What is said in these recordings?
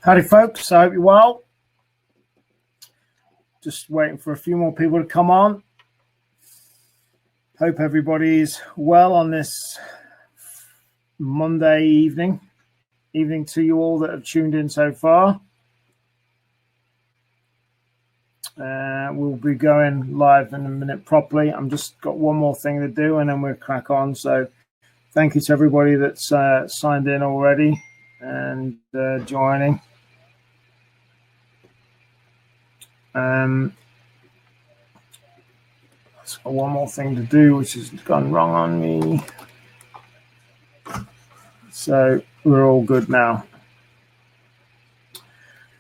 Howdy, folks. I hope you're well. Just waiting for a few more people to come on. Hope everybody's well on this Monday evening. Evening to you all that have tuned in so far. We'll be going live in a minute properly. I'm just got one more thing to do and then we'll crack on. So thank you to everybody that's signed in already and joining. It's got one more thing to do, which has gone wrong on me. So we're all good now.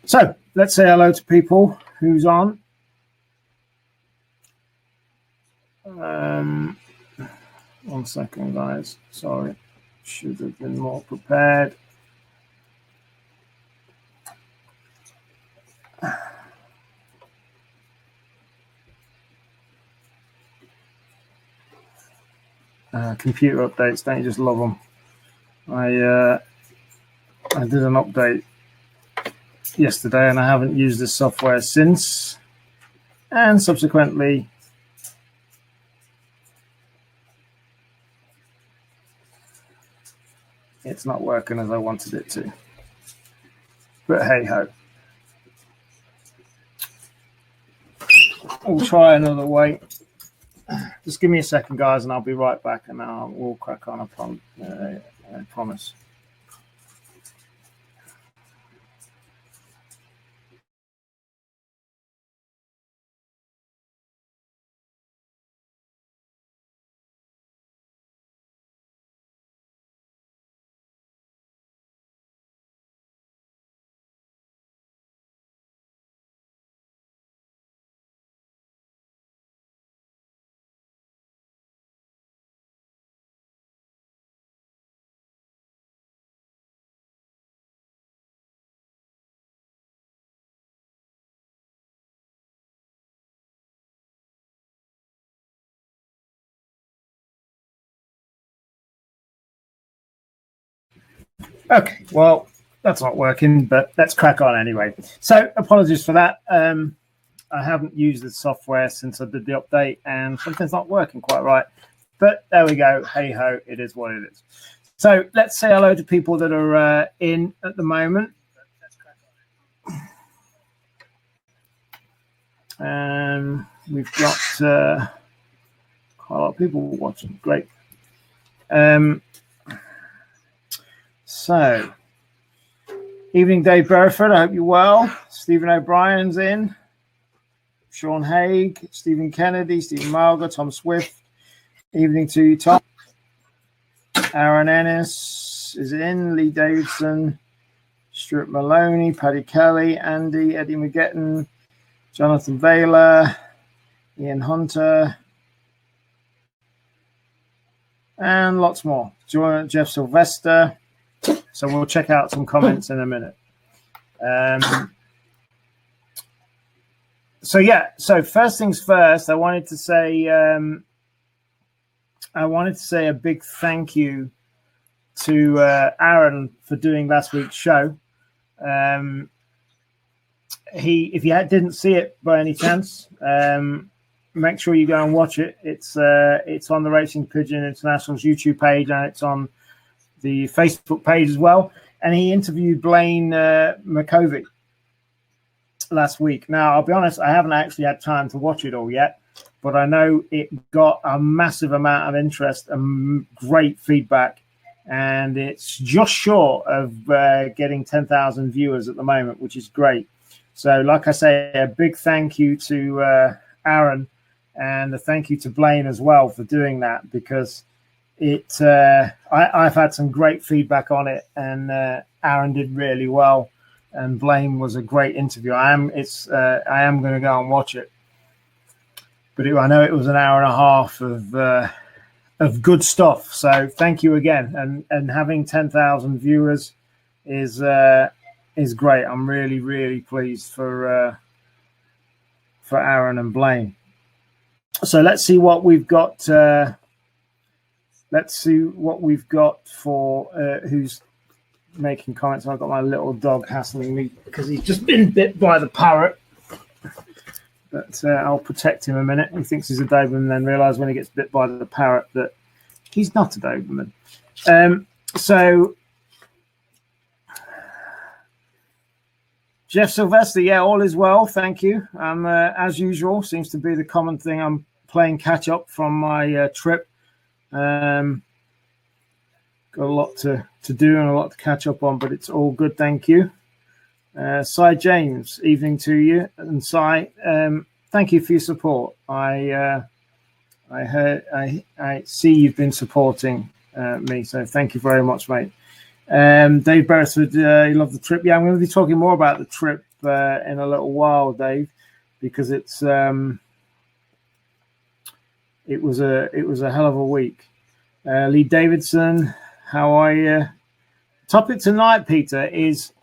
So let's say hello to people who's on. One second, guys. Sorry, should have been more prepared. Computer updates, don't you just love them? I did an update yesterday and I haven't used this software since, and subsequently it's not working as I wanted it to, but hey ho, we'll try another way. Just give me a second, guys, and I'll be right back, and we'll crack on. I promise. Okay, well, that's not working, but let's crack on anyway. So apologies for that. I haven't used the software since I did the update, and something's not working quite right. But there we go. Hey ho, it is what it is. So let's say hello to people that are in at the moment. We've got quite a lot of people watching. Great. So, evening, Dave Burford. I hope you're well. Stephen O'Brien's in. Sean Haig, Stephen Kennedy, Stephen Marga, Tom Swift. Evening to you, Tom. Aaron Ennis is in. Lee Davidson, Stuart Maloney, Paddy Kelly, Andy, Eddie McGetton, Jonathan Baylor, Ian Hunter, and lots more. Jeff Sylvester. So we'll check out some comments in a minute. So first things first, I wanted to say a big thank you to Aaron for doing last week's show. If you didn't see it by any chance, make sure you go and watch it. It's on the Racing Pigeon International's YouTube page, and it's on the Facebook page as well. And he interviewed Blaine McCovey last week. Now, I'll be honest, I haven't actually had time to watch it all yet, but I know it got a massive amount of interest and great feedback, and it's just short of getting 10,000 viewers at the moment, which is great. So like I say, a big thank you to Aaron, and a thank you to Blaine as well for doing that, because I've had some great feedback on it, and Aaron did really well, and Blaine was a great interview. I am going to go and watch it, but I know it was an hour and a half of good stuff. So thank you again, and having 10,000 viewers is great. I'm really, really pleased for Aaron and Blaine. So let's see what we've got. Let's see what we've got for who's making comments. I've got my little dog hassling me because he's just been bit by the parrot. But I'll protect him a minute. He thinks he's a Doberman, then realise when he gets bit by the parrot that he's not a Doberman. So Jeff Sylvester, yeah, all is well, thank you. As usual, seems to be the common thing. I'm playing catch up from my trip. Got a lot to do and a lot to catch up on, but it's all good, thank you. Cy James, evening to you. And Cy, thank you for your support. I see you've been supporting me, so thank you very much, mate. Dave Beresford, you love the trip. Yeah, I'm going to be talking more about the trip in a little while, Dave, because it was a hell of a week. Lee Davidson, how are you? Topic tonight, Peter, is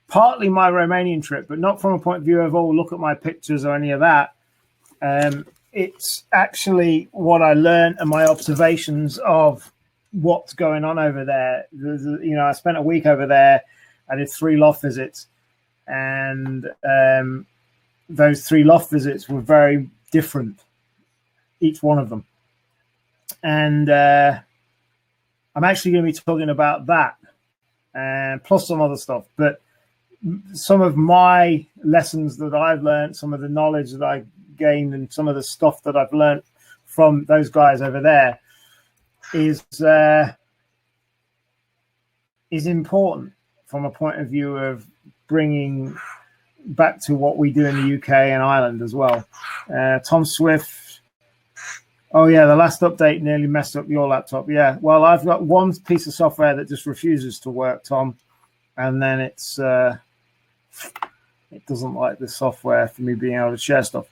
partly my Romanian trip, but not from a point of view of, oh, look at my pictures or any of that. It's actually what I learned and my observations of what's going on over there. I spent a week over there. I did 3 loft visits, and those 3 loft visits were very different, each one of them. And I'm actually going to be talking about that, and plus some other stuff. But some of my lessons that I've learned, some of the knowledge that I gained, and some of the stuff that I've learned from those guys over there is important from a point of view of bringing back to what we do in the UK and Ireland as well. Tom Swift, oh yeah, the last update nearly messed up your laptop. Yeah, well, I've got one piece of software that just refuses to work, Tom, and then it doesn't like the software for me being able to share stuff.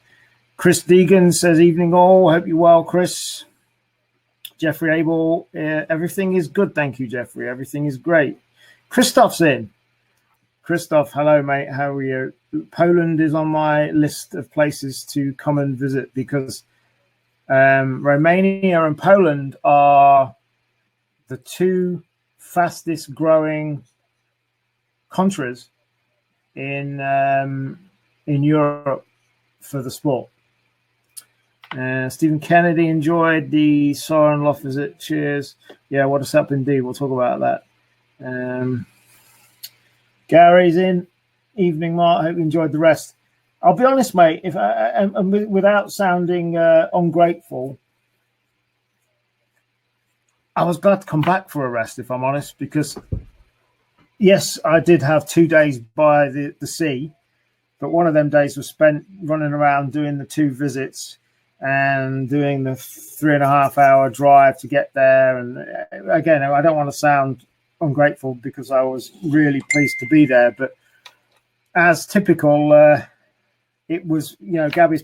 Chris Deegan says, evening all, hope you're well, Chris. Jeffrey Abel, everything is good, thank you, Jeffrey. Everything is great. Christoph's in. Christoph, hello, mate. How are you? Poland is on my list of places to come and visit because Romania and Poland are the 2 fastest growing countries in Europe for the sport. Stephen Kennedy enjoyed the Soren Loft visit. Cheers. Yeah, what is up indeed. We'll talk about that. Gary's in. Evening, Mark. Hope you enjoyed the rest. I'll be honest, mate, if without sounding ungrateful, I was glad to come back for a rest, if I'm honest, because yes, I did have 2 days by the sea, but one of them days was spent running around doing the 2 visits and doing the 3.5-hour drive to get there. And again, I don't want to sound ungrateful because I was really pleased to be there, but as typical, it was, Gabby's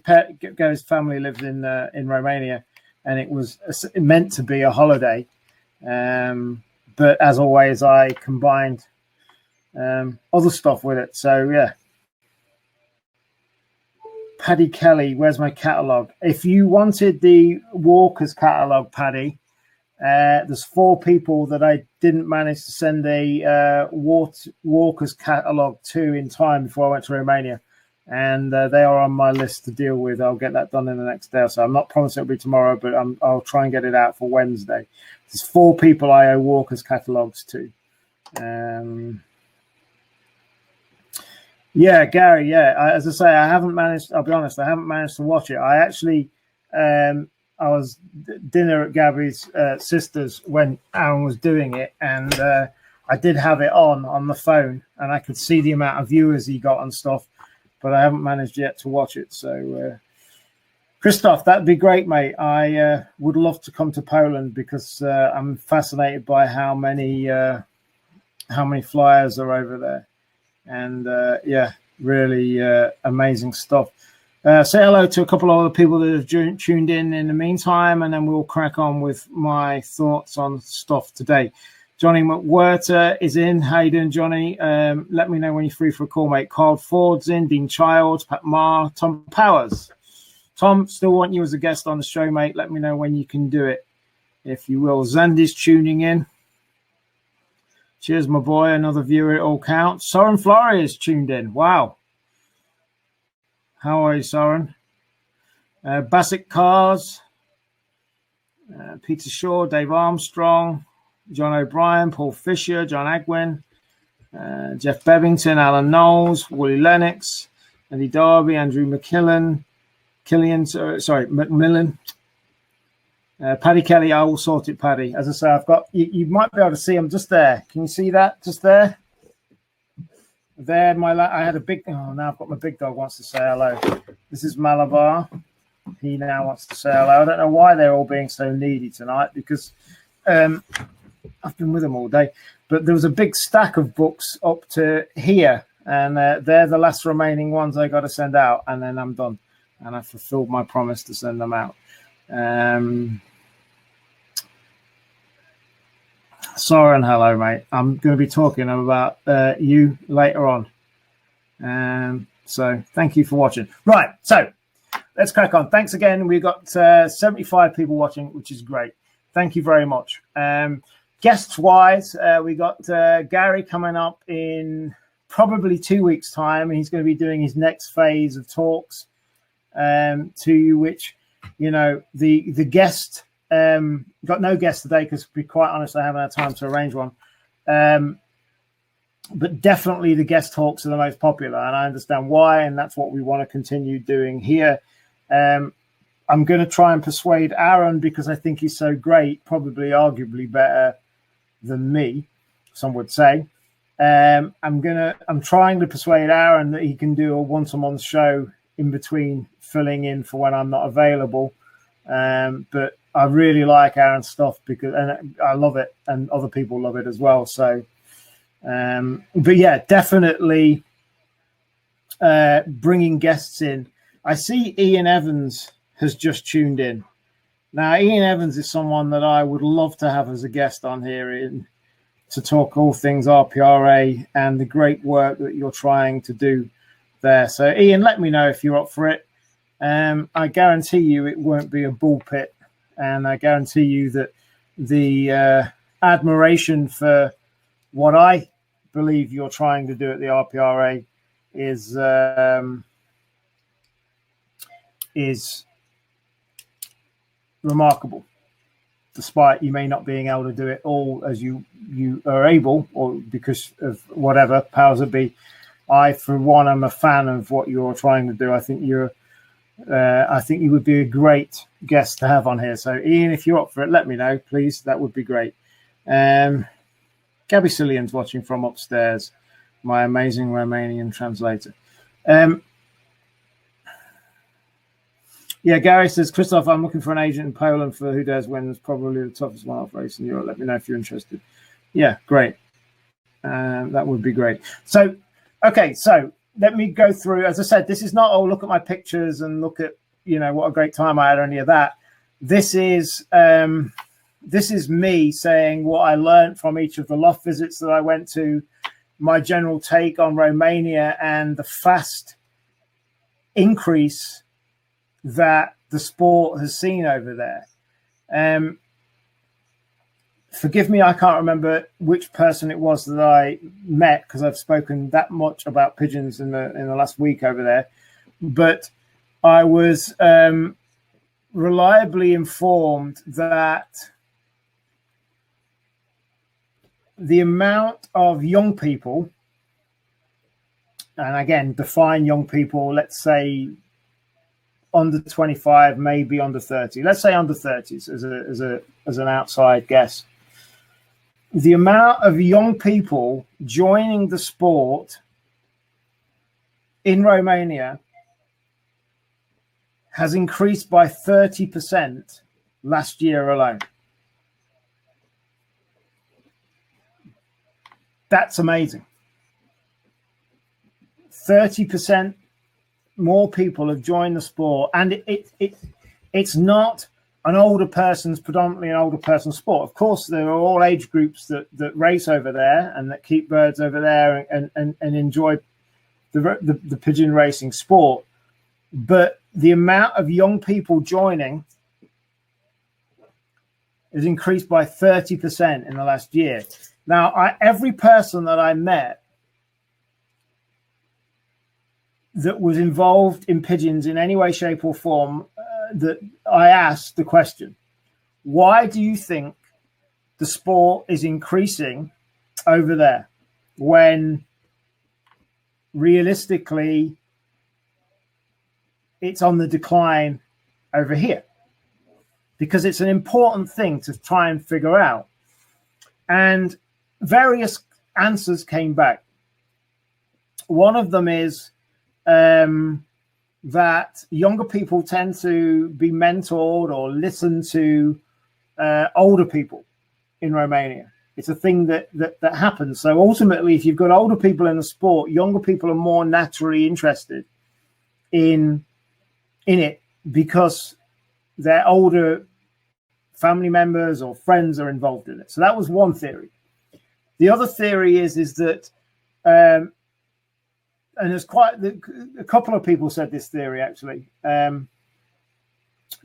family lives in Romania, and it was meant to be a holiday. But as always, I combined other stuff with it. So yeah. Paddy Kelly, where's my catalogue? If you wanted the Walker's catalogue, Paddy, there's 4 people that I didn't manage to send a Walker's catalogue to in time before I went to Romania. And they are on my list to deal with. I'll get that done in the next day. So I'm not promising it'll be tomorrow, but I'll try and get it out for Wednesday. There's 4 people I owe Walker's catalogues to. Yeah, Gary, yeah. As I say, I haven't managed, I'll be honest, I haven't managed to watch it. I actually, I was dinner at Gabby's sister's when Aaron was doing it, and I did have it on the phone, and I could see the amount of viewers he got and stuff, but I haven't managed yet to watch it. So, Christoph, that'd be great, mate. I would love to come to Poland because I'm fascinated by how many flyers are over there. And yeah, really amazing stuff. Say hello to a couple of other people that have tuned in the meantime, and then we'll crack on with my thoughts on stuff today. Johnny McWhirter is in. How you doing, Johnny? Let me know when you're free for a call, mate. Carl Ford's in, Dean Childs, Pat Marr, Tom Powers. Tom, still want you as a guest on the show, mate. Let me know when you can do it, if you will. Zandy's tuning in. Cheers, my boy. Another viewer, it all counts. Soren Flores tuned in. Wow. How are you, Soren? Bassett Cars, Peter Shaw, Dave Armstrong, John O'Brien, Paul Fisher, John Agwin, Jeff Bevington, Alan Knowles, Wooly Lennox, Andy Darby, Andrew McMillan, Paddy Kelly. I will sort it, Paddy. As I say, I've got you might be able to see them just there. Can you see that just there? There, I had a big. Oh, now I've got my big dog wants to say hello. This is Malabar. He now wants to say hello. I don't know why they're all being so needy tonight, because I've been with them all day. But there was a big stack of books up to here, and they're the last remaining ones I got to send out, and then I'm done. And I fulfilled my promise to send them out. Soren, hello, mate. I'm going to be talking about you later on. So thank you for watching. Right, so let's crack on. Thanks again. We've got 75 people watching, which is great. Thank you very much. Guests-wise, we got Gary coming up in probably 2 weeks' time, and he's going to be doing his next phase of talks, to which, you know, the guest got no guest today because, to be quite honest, I haven't had time to arrange one. But definitely the guest talks are the most popular, and I understand why, and that's what we want to continue doing here. I'm going to try and persuade Aaron, because I think he's so great, probably arguably better than me, some would say. I'm trying to persuade Aaron that he can do a once-a-month show in between, filling in for when I'm not available. But I really like Aaron's stuff, and I love it, and other people love it as well. So, but yeah, definitely bringing guests in. I see Ian Evans has just tuned in. Now, Ian Evans is someone that I would love to have as a guest on here to talk all things RPRA and the great work that you're trying to do there. So, Ian, let me know if you're up for it. I guarantee you it won't be a bullpit, and I guarantee you that the admiration for what I believe you're trying to do at the RPRA is remarkable, despite you may not being able to do it all as you are able, or because of whatever powers that be. I, for one, am a fan of what you're trying to do. I think you would be a great guest to have on here. So, Ian, if you're up for it, let me know, please. That would be great. Gabby Cillian's watching from upstairs, my amazing Romanian translator. Yeah, Gary says, Christoph, I'm looking for an agent in Poland for Who Dares Wins, probably the toughest one-off race in Europe. Let me know if you're interested. Yeah, great. That would be great. So, okay, so let me go through. As I said, this is not, oh, look at my pictures and look at, you know, what a great time I had, or any of that. This is me saying what I learned from each of the loft visits that I went to, my general take on Romania, and the fast increase that the sport has seen over there. Forgive me, I can't remember which person it was that I met, because I've spoken that much about pigeons in the last week over there. But I was reliably informed that the amount of young people, and again, define young people, let's say under 25, maybe under 30. Let's say under 30s as an outside guess. The amount of young people joining the sport in Romania has increased by 30% last year alone. That's amazing. 30% more people have joined the sport, and it's not an older person's, predominantly an older person's sport. Of course, there are all age groups that race over there and that keep birds over there and enjoy the pigeon racing sport. But the amount of young people joining has increased by 30% in the last year. Now, every person that I met that was involved in pigeons in any way, shape, or form, that I asked the question, why do you think the sport is increasing over there when realistically it's on the decline over here? Because it's an important thing to try and figure out. And various answers came back. One of them is that younger people tend to be mentored or listen to older people in Romania. It's a thing that happens. So ultimately, if you've got older people in the sport, younger people are more naturally interested in it because their older family members or friends are involved in it. So that was one theory. The other theory is that, and there's quite a couple of people said this theory actually.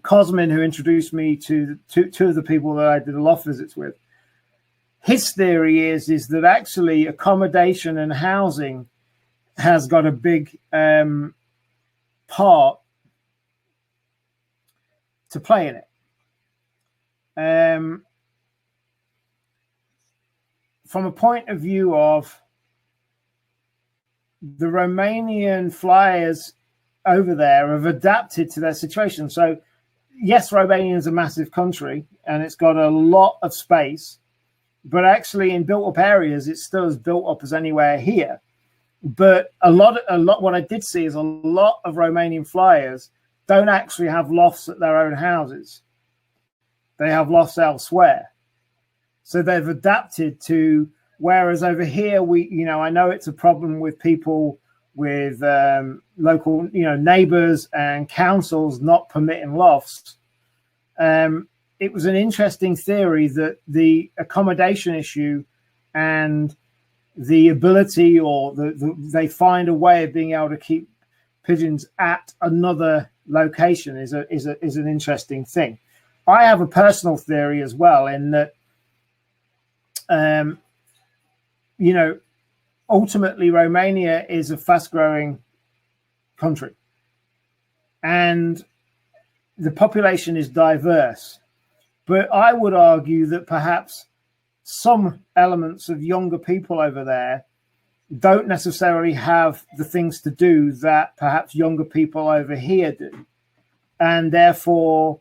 Cosmin, who introduced me to two of the people that I did the loft visits with, his theory is that actually accommodation and housing has got a big part to play in it. From a point of view of the Romanian flyers over there have adapted to their situation. So yes, Romania is a massive country and it's got a lot of space, but actually in built up areas, it's still as built up as anywhere here. But a lot, what I did see is a lot of Romanian flyers don't actually have lofts at their own houses. They have lofts elsewhere. So they've adapted to, whereas over here, I know it's a problem with people with local, neighbors and councils not permitting lofts. It was an interesting theory that the accommodation issue and the ability, or they find a way of being able to keep pigeons at another location is an interesting thing. I have a personal theory as well, in that, ultimately Romania is a fast-growing country, and the population is diverse. But I would argue that perhaps some elements of younger people over there don't necessarily have the things to do that perhaps younger people over here do, and therefore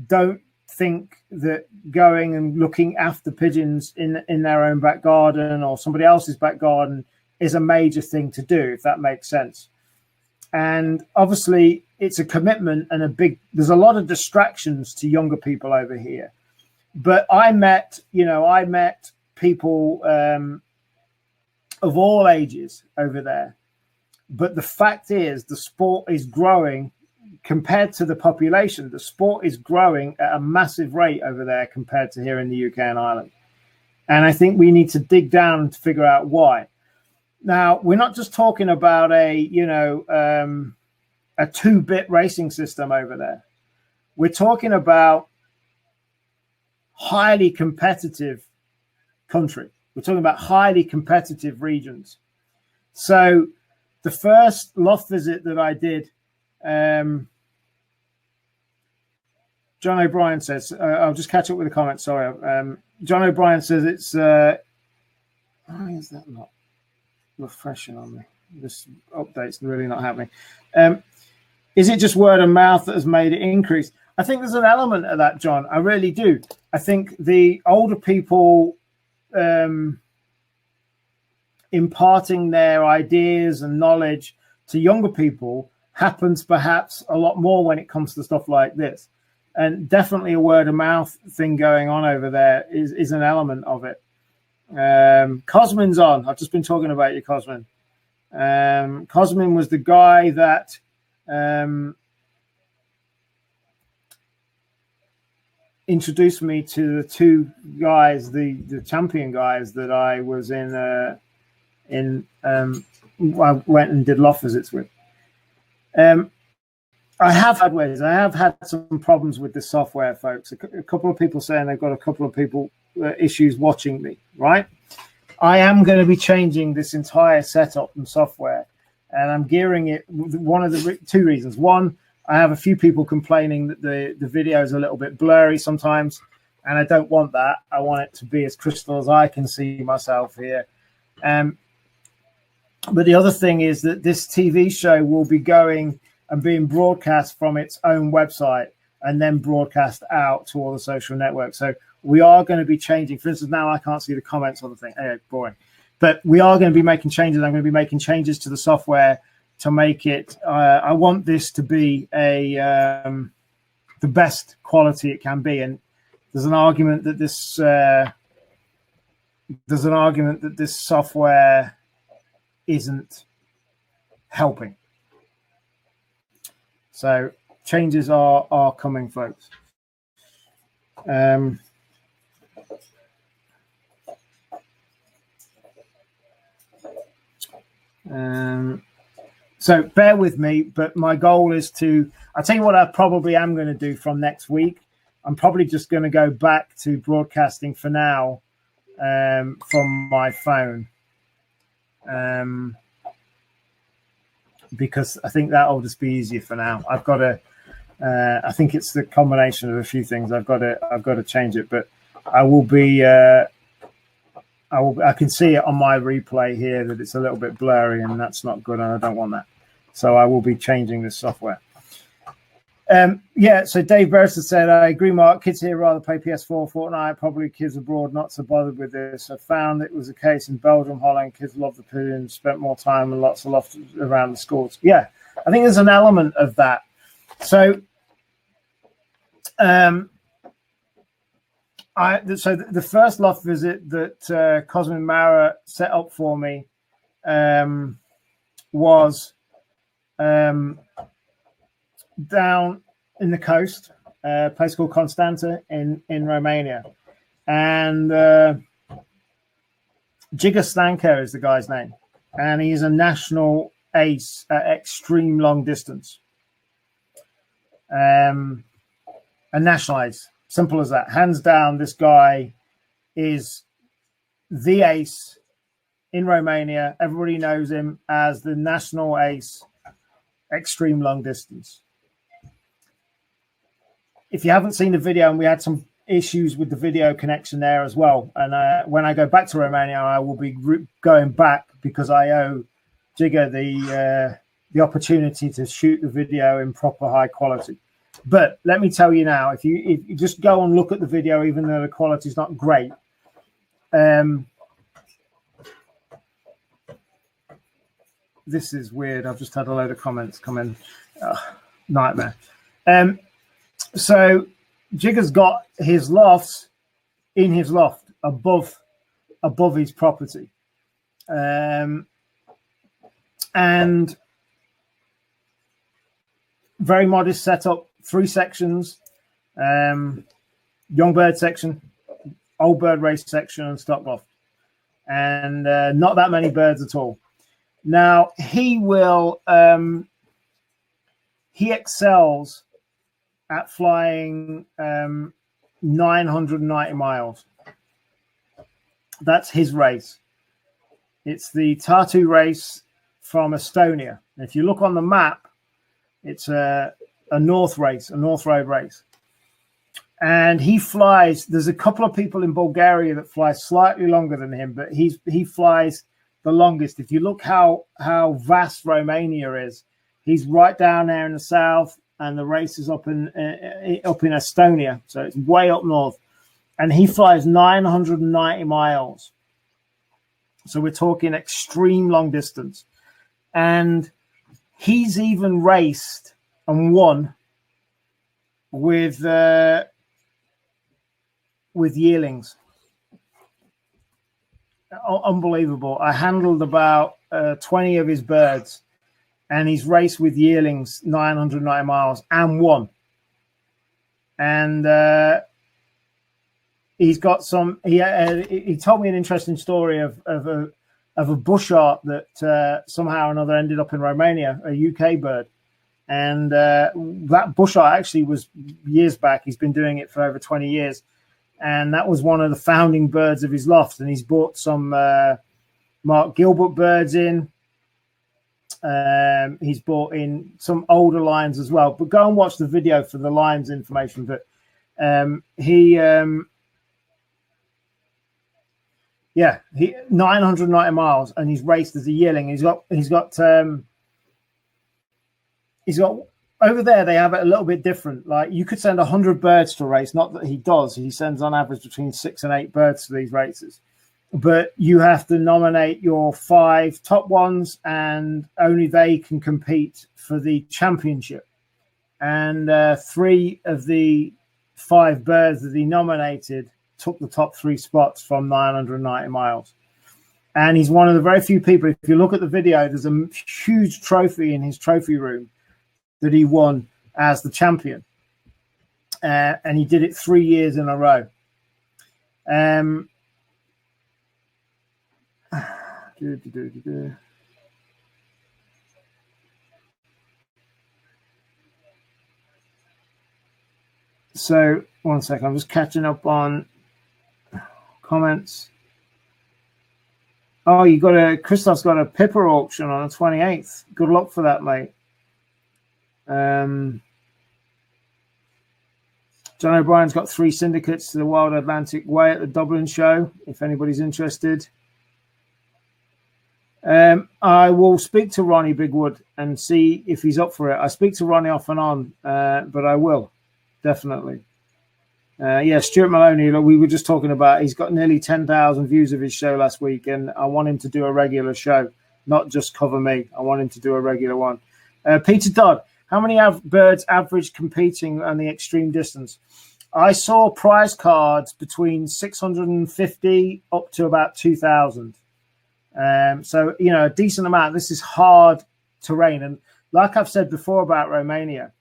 don't think that going and looking after pigeons in their own back garden or somebody else's back garden is a major thing to do, if that makes sense. And obviously it's a commitment and there's a lot of distractions to younger people over here. But I met people of all ages over there. But the fact is, the sport is growing compared to the population. The sport is growing at a massive rate over there compared to here in the UK and Ireland. And I think we need to dig down to figure out why. Now, we're not just talking about a 2-bit racing system over there. We're talking about highly competitive country. We're talking about highly competitive regions. So the first loft visit that I did, John O'Brien says, I'll just catch up with the comments, sorry. John O'Brien says it's, why is that not refreshing on me? This update's really not happening. Is it just word of mouth that has made it increase? I think there's an element of that, John. I really do. I think the older people imparting their ideas and knowledge to younger people happens perhaps a lot more when it comes to stuff like this. And definitely a word of mouth thing going on over there is an element of it. Cosmin's on. I've just been talking about you, Cosmin. Cosmin was the guy that introduced me to the two guys, the champion guys that I was I went and did loft visits with. I have had some problems with the software, folks. A couple of people saying they've got a couple of people issues watching me, right? I am going to be changing this entire setup and software, and I'm gearing it. One of the two reasons. One, I have a few people complaining that the video is a little bit blurry sometimes, and I don't want that. I want it to be as crystal as I can see myself here. But the other thing is that this TV show will be going and being broadcast from its own website and then broadcast out to all the social networks. So we are going to be changing. For instance, now I can't see the comments on the thing. Anyway, boring. But we are going to be making changes. I'm going to be making changes to the software to make it. I want this to be the best quality it can be. And there's an argument that this software isn't helping. So changes are coming, folks. So bear with me, but my goal is I'll tell you what I probably am going to do from next week. I'm probably just going to go back to broadcasting for now from my phone. Because I think that'll just be easier for now. I've got to. I think it's the combination of a few things. I've got to change it, but I will be. I can see it on my replay here that it's a little bit blurry, and that's not good, and I don't want that. So I will be changing this software. Yeah, so Dave Burson said, I agree, Mark. Kids here rather play PS4, Fortnite. Probably kids abroad not so bothered with this. I found it was a case in Belgium, Holland. Kids love the Pigeon, spent more time and lots of love around the schools. Yeah, I think there's an element of that. So, so the first loft visit that Cosmin Mara set up for me was down in the coast, a place called Constanta in Romania. And Jigar Stanko is the guy's name. And he's a national ace at extreme long distance. A national ace. Simple as that. Hands down, this guy is the ace in Romania. Everybody knows him as the national ace, extreme long distance. If you haven't seen the video, and we had some issues with the video connection there as well. And when I go back to Romania, I will be going back because I owe Jigar the opportunity to shoot the video in proper high quality. But let me tell you now, if you just go and look at the video, even though the quality is not great, this is weird. I've just had a load of comments come in. Nightmare. So Jigar's got his lofts in his loft above his property. And very modest setup, 3 sections, young bird section, old bird race section, and stock loft. And not that many birds at all. Now, he excels at flying 990 miles. That's his race. It's the Tartu race from Estonia. If you look on the map, it's a north race, a north road race. And he flies, there's a couple of people in Bulgaria that fly slightly longer than him, but he flies the longest. If you look how vast Romania is, he's right down there in the south, and the race is up in Estonia, so it's way up north. And he flies 990 miles. So we're talking extreme long distance. And he's even raced and won with yearlings. Unbelievable. I handled about 20 of his birds, and he's raced with yearlings 990 miles and won. And he's got some. He told me an interesting story of a bushart that somehow or another ended up in Romania, a UK bird. And that bushart actually was years back. He's been doing it for over 20 years. and that was one of the founding birds of his loft. And he's brought some Mark Gilbert birds in. He's brought in some older lions as well. But go and watch the video for the lions information. But he 990 miles, and he's raced as a yearling. He's got over there. They have it a little bit different. Like, you could send 100 birds to a race. Not that he does. He sends on average between 6 and 8 birds to these races. But you have to nominate your 5 top ones, and only they can compete for the championship. And 3 of the 5 birds that he nominated took the top 3 spots from 990 miles. And he's one of the very few people, if you look at the video, there's a huge trophy in his trophy room that he won as the champion. And he did it 3 years in a row. So, one second, I'm just catching up on comments. Oh, Christoph's got a Pipper auction on the 28th. Good luck for that, mate. John O'Brien's got 3 syndicates to the Wild Atlantic Way at the Dublin show, if anybody's interested. I will speak to Ronnie Bigwood and see if he's up for it. I speak to Ronnie off and on, but I will, definitely. Stuart Maloney, we were just talking about, he's got nearly 10,000 views of his show last week, and I want him to do a regular show, not just cover me. I want him to do a regular one. Peter Dodd, how many birds average competing on the extreme distance? I saw prize cards between 650 up to about 2,000. So, a decent amount. This is hard terrain. And like I've said before about Romania,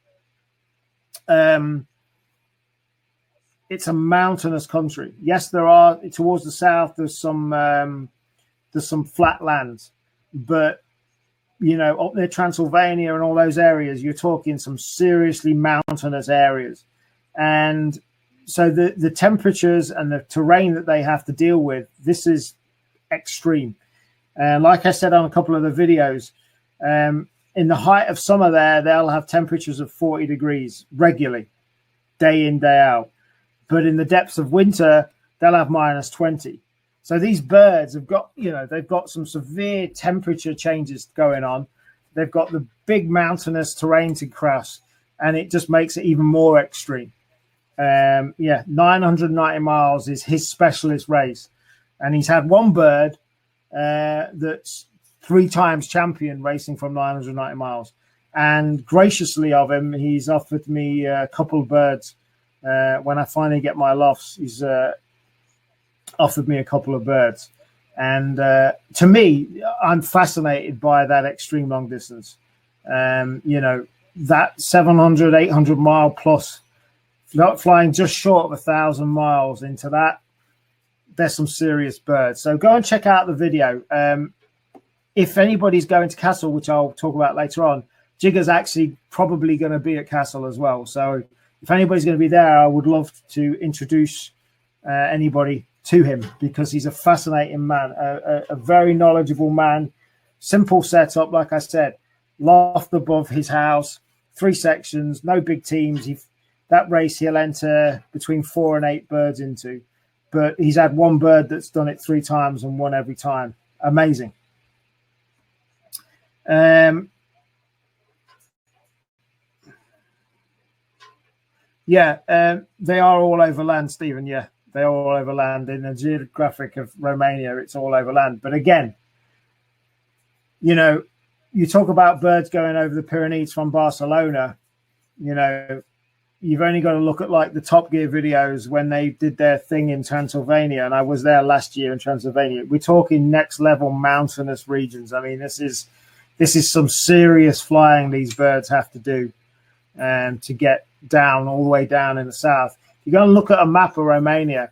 it's a mountainous country. Yes, there are, towards the south, there's some flat lands, but up near Transylvania and all those areas, you're talking some seriously mountainous areas. And so the temperatures and the terrain that they have to deal with, this is extreme. And like I said on a couple of the videos, in the height of summer there, they'll have temperatures of 40 degrees regularly, day in, day out. But in the depths of winter, they'll have minus 20. So these birds have got, they've got some severe temperature changes going on. They've got the big mountainous terrain to cross, and it just makes it even more extreme. 990 miles is his specialist race. And he's had one bird that's 3 times champion racing from 990 miles. And graciously of him, he's offered me a couple of birds. When I finally get my lofts, he's offered me a couple of birds. And to me, I'm fascinated by that extreme long distance. That 700, 800 mile plus, flying just short of 1,000 miles into that, there's some serious birds. So go and check out the video. If anybody's going to Castle, which I'll talk about later on, Jigger's actually probably going to be at Castle as well. So if anybody's going to be there, I would love to introduce anybody to him, because he's a fascinating man, a very knowledgeable man. Simple setup, like I said, loft above his house, 3 sections, no big teams. That race he'll enter between 4 and 8 birds into. But he's had one bird that's done it 3 times and won every time. Amazing. They are all over land, Stephen. Yeah, they are all over land. In the geographic of Romania, it's all over land. But again, you talk about birds going over the Pyrenees from Barcelona, you've only got to look at like the Top Gear videos when they did their thing in Transylvania. And I was there last year in Transylvania. We're talking next level mountainous regions. I mean, this is some serious flying these birds have to do to get down all the way down in the south. You're going to look at a map of Romania.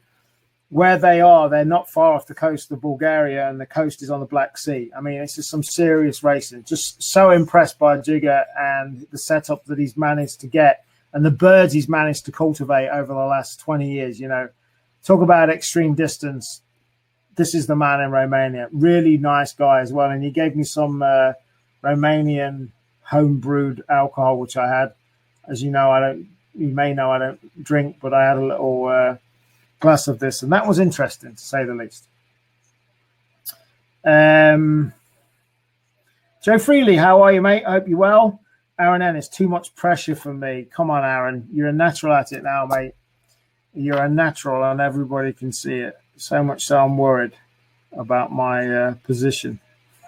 Where they are, they're not far off the coast of Bulgaria, and the coast is on the Black Sea. I mean, it's just some serious racing. Just so impressed by Jigger and the setup that he's managed to get, and the birds he's managed to cultivate over the last 20 years. talk about extreme distance. This is the man in Romania. Really nice guy as well. And he gave me some Romanian home-brewed alcohol, which I had. As you know, you may know I don't drink, but I had a little glass of this, and that was interesting, to say the least. Joe Freely, how are you, mate? I hope you're well. Aaron Ennis, too much pressure for me. Come on, Aaron. You're a natural at it now, mate. You're a natural, and everybody can see it. So much so I'm worried about my position.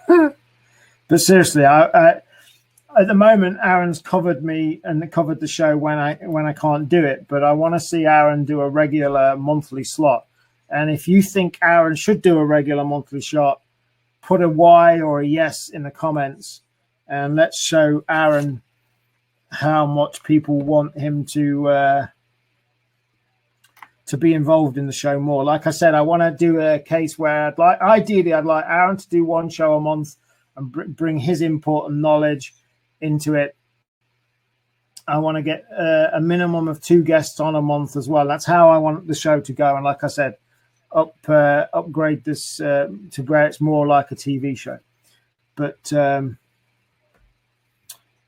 But seriously, I at the moment, Aaron's covered me and covered the show when I can't do it. But I want to see Aaron do a regular monthly slot. And if you think Aaron should do a regular monthly slot, put a Y or a yes in the comments, and let's show Aaron how much people want him to be involved in the show more. Like I said, I want to do a case where ideally I'd like Aaron to do one show a month and bring his input and knowledge into it. I want to get a minimum of 2 guests on a month as well. That's how I want the show to go. And like I said, upgrade this to where it's more like a TV show. But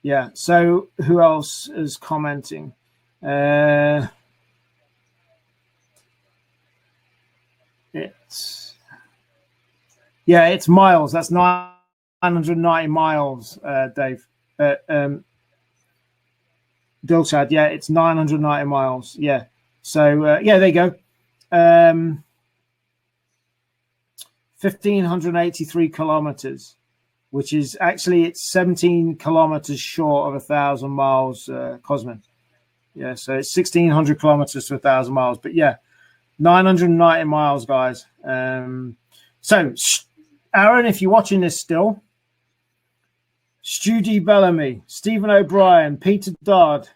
yeah. So who else is commenting? It's miles. That's 990 miles, Dave. Dilshad, yeah, it's 990 miles. Yeah. So yeah, there you go. 1,583 kilometers, which is actually it's 17 kilometers short of 1,000 miles, Cosmin. Yeah, so it's 1,600 kilometers to 1,000 miles. But yeah, 990 miles, guys. So, Aaron, if you're watching this still, Stu D. Bellamy, Stephen O'Brien, Peter Dodd,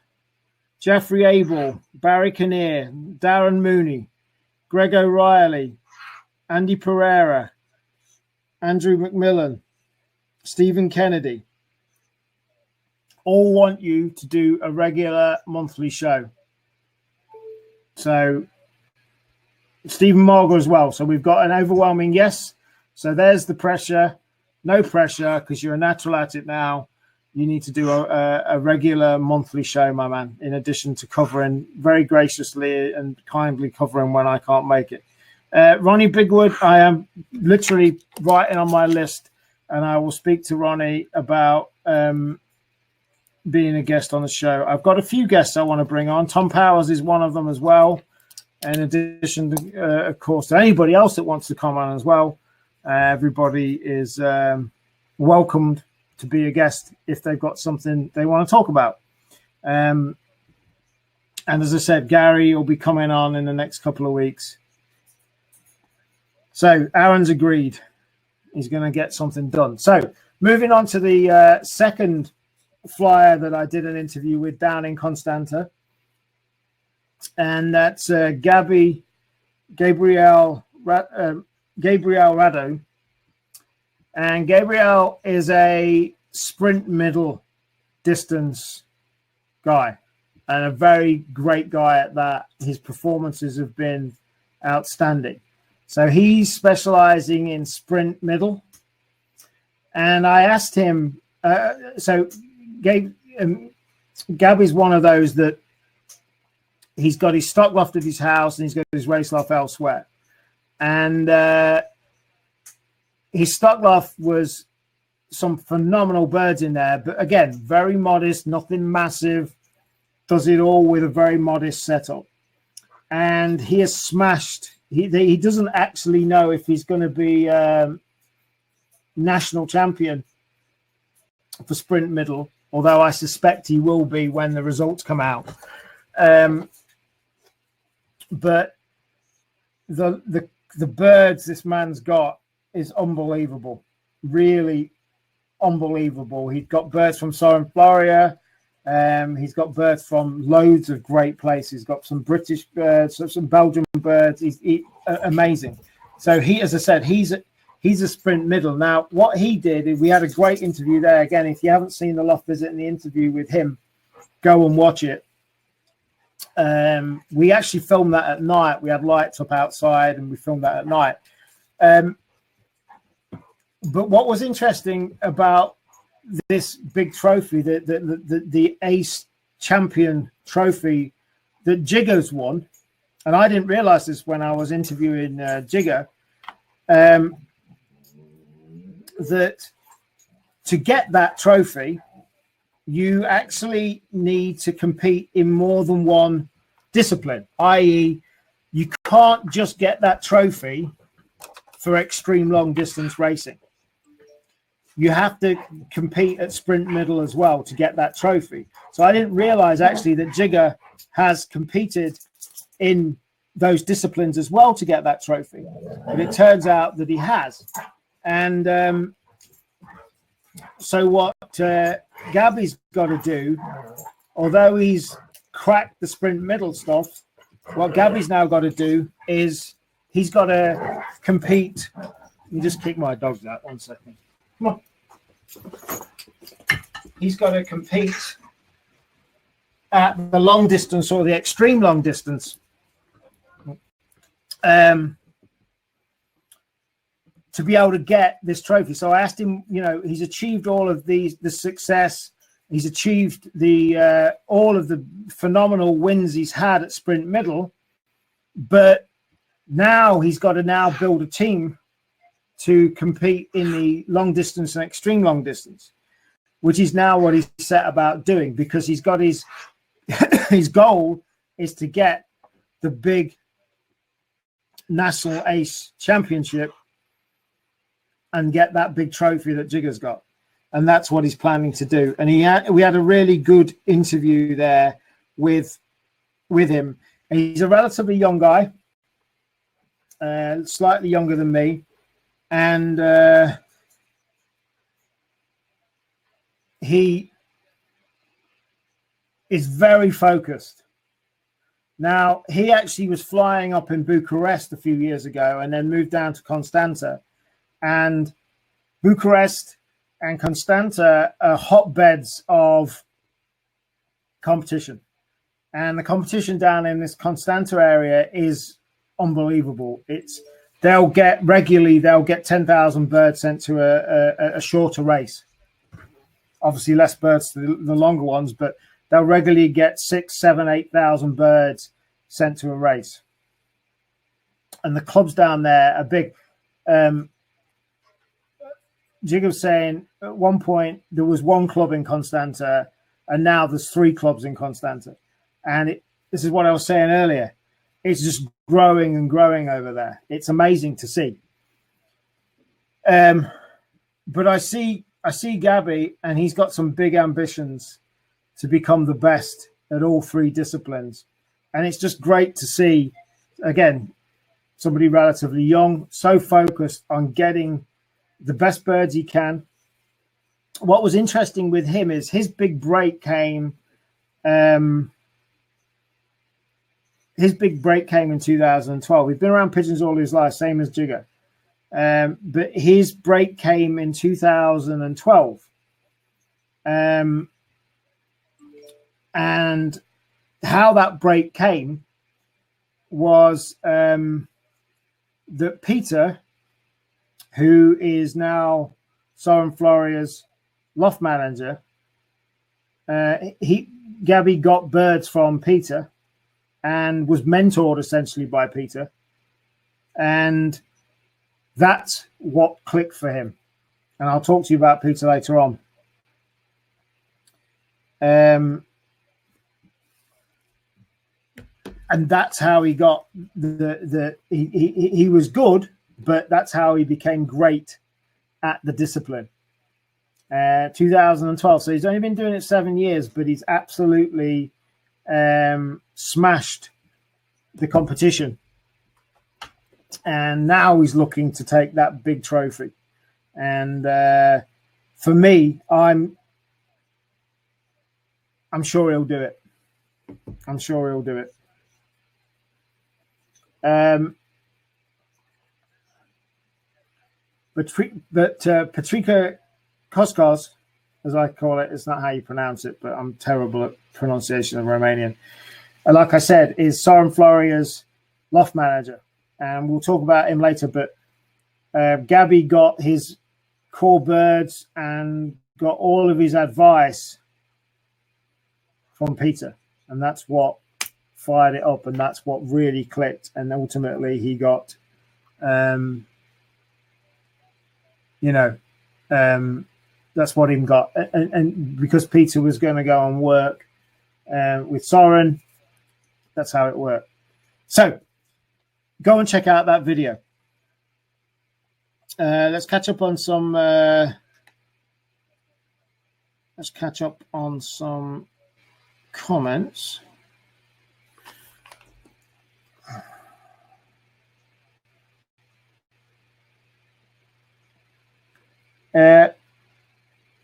Jeffrey Abel, Barry Kinnear, Darren Mooney, Greg O'Reilly, Andy Pereira, Andrew McMillan, Stephen Kennedy, all want you to do a regular monthly show. So Stephen Marger as well. So we've got an overwhelming yes. So there's the pressure. No pressure, because you're a natural at it now. You need to do a regular monthly show, my man, in addition to covering very graciously and kindly covering when I can't make it. Ronnie Bigwood, I am literally writing on my list, and I will speak to Ronnie about being a guest on the show. I've got a few guests I want to bring on. Tom Powers is one of them as well. In addition, to, of course, to anybody else that wants to come on as well. Everybody is welcomed to be a guest if they've got something they want to talk about. And as I said, Gary will be coming on in the next couple of weeks. So Aaron's agreed. He's going to get something done. So moving on to the second flyer that I did an interview with down in Constanta. And that's Gabriel Rado. And Gabriel is a sprint middle distance guy and a very great guy at that. His performances have been outstanding. So he's specializing in sprint middle. And I asked him, Gabby's one of those that he's got his stock loft at his house and he's got his race loft elsewhere. And his stock loft was some phenomenal birds in there. But again, very modest, nothing massive. Does it all with a very modest setup. And he has smashed. He doesn't actually know if he's going to be national champion for sprint middle, although I suspect he will be when the results come out. But the birds this man's got is unbelievable, really unbelievable. He's got birds from Soren Floria. He's got birds from loads of great places. He's got some British birds, some Belgian birds. He's amazing. So he, as I said, he's a sprint middle. Now, what he did is we had a great interview there. Again, if you haven't seen the loft visit and the interview with him, go and watch it. We actually filmed that at night. We had lights up outside and we filmed that at night. But what was interesting about this big trophy, the Ace Champion trophy that Jigger's won, and I didn't realize this when I was interviewing Jigger, that to get that trophy, you actually need to compete in more than one discipline, i.e., you can't just get that trophy for extreme long distance racing. You have to compete at sprint middle as well to get that trophy. So I didn't realize actually that Jigger has competed in those disciplines as well to get that trophy. But it turns out that he has. And so what Gabby's got to do, although he's cracked the sprint middle stuff, what Gabby's now got to do is he's got to compete. Let me just kick my dogs out 1 second. Come on. He's got to compete at the long distance or the extreme long distance to be able to get this trophy. So I asked him, you know, he's achieved all of the success. He's achieved the all of the phenomenal wins he's had at sprint middle, but now he's got to now build a team to compete in the long distance and extreme long distance, which is now what he's set about doing, because he's got his his goal is to get the big National Ace Championship and get that big trophy that Jigger's got. And that's what he's planning to do. And we had a really good interview there with him. And he's a relatively young guy, slightly younger than me. And he is very focused. Now, he actually was flying up in Bucharest a few years ago and then moved down to Constanta. And Bucharest and Constanta are hotbeds of competition. And the competition down in this Constanta area is unbelievable. They'll get 10,000 birds sent to a shorter race. Obviously less birds to the longer ones, but they'll regularly get 6,000, 7,000, 8,000 birds sent to a race. And the clubs down there are big. Jigger was saying at one point there was one club in Constanta, and now there's 3 clubs in Constanta. And this is what I was saying earlier. It's just growing and growing over there. It's amazing to see. But I see Gabby, and he's got some big ambitions to become the best at all 3 disciplines. And it's just great to see, again, somebody relatively young, so focused on getting the best birds he can. What was interesting with him is his big break came. His big break came in 2012. He's been around pigeons all his life, same as Jigger. But his break came in 2012. And how that break came was that Peter, who is now Soren Floria's loft manager, Gabby got birds from Peter and was mentored essentially by Peter. And that's what clicked for him. And I'll talk to you about Peter later on. And that's how he got he was good, but that's how he became great at the discipline. 2012. So he's only been doing it 7 years, but he's absolutely smashed the competition. And now he's looking to take that big trophy. And for me, I'm sure he'll do it. I'm sure he'll do it. But Patrica Koskos, as I call it, it's not how you pronounce it, but I'm terrible at pronunciation of Romanian. like I said, is Soren Floria's loft manager, and we'll talk about him later. But Gabby got his core birds and got all of his advice from Peter, and that's what fired it up, and that's what really clicked. And ultimately, he got, that's what him got. And because Peter was going to go and work with Soren, that's how it worked. So go and check out that video. Let's catch up on some. Let's catch up on some comments.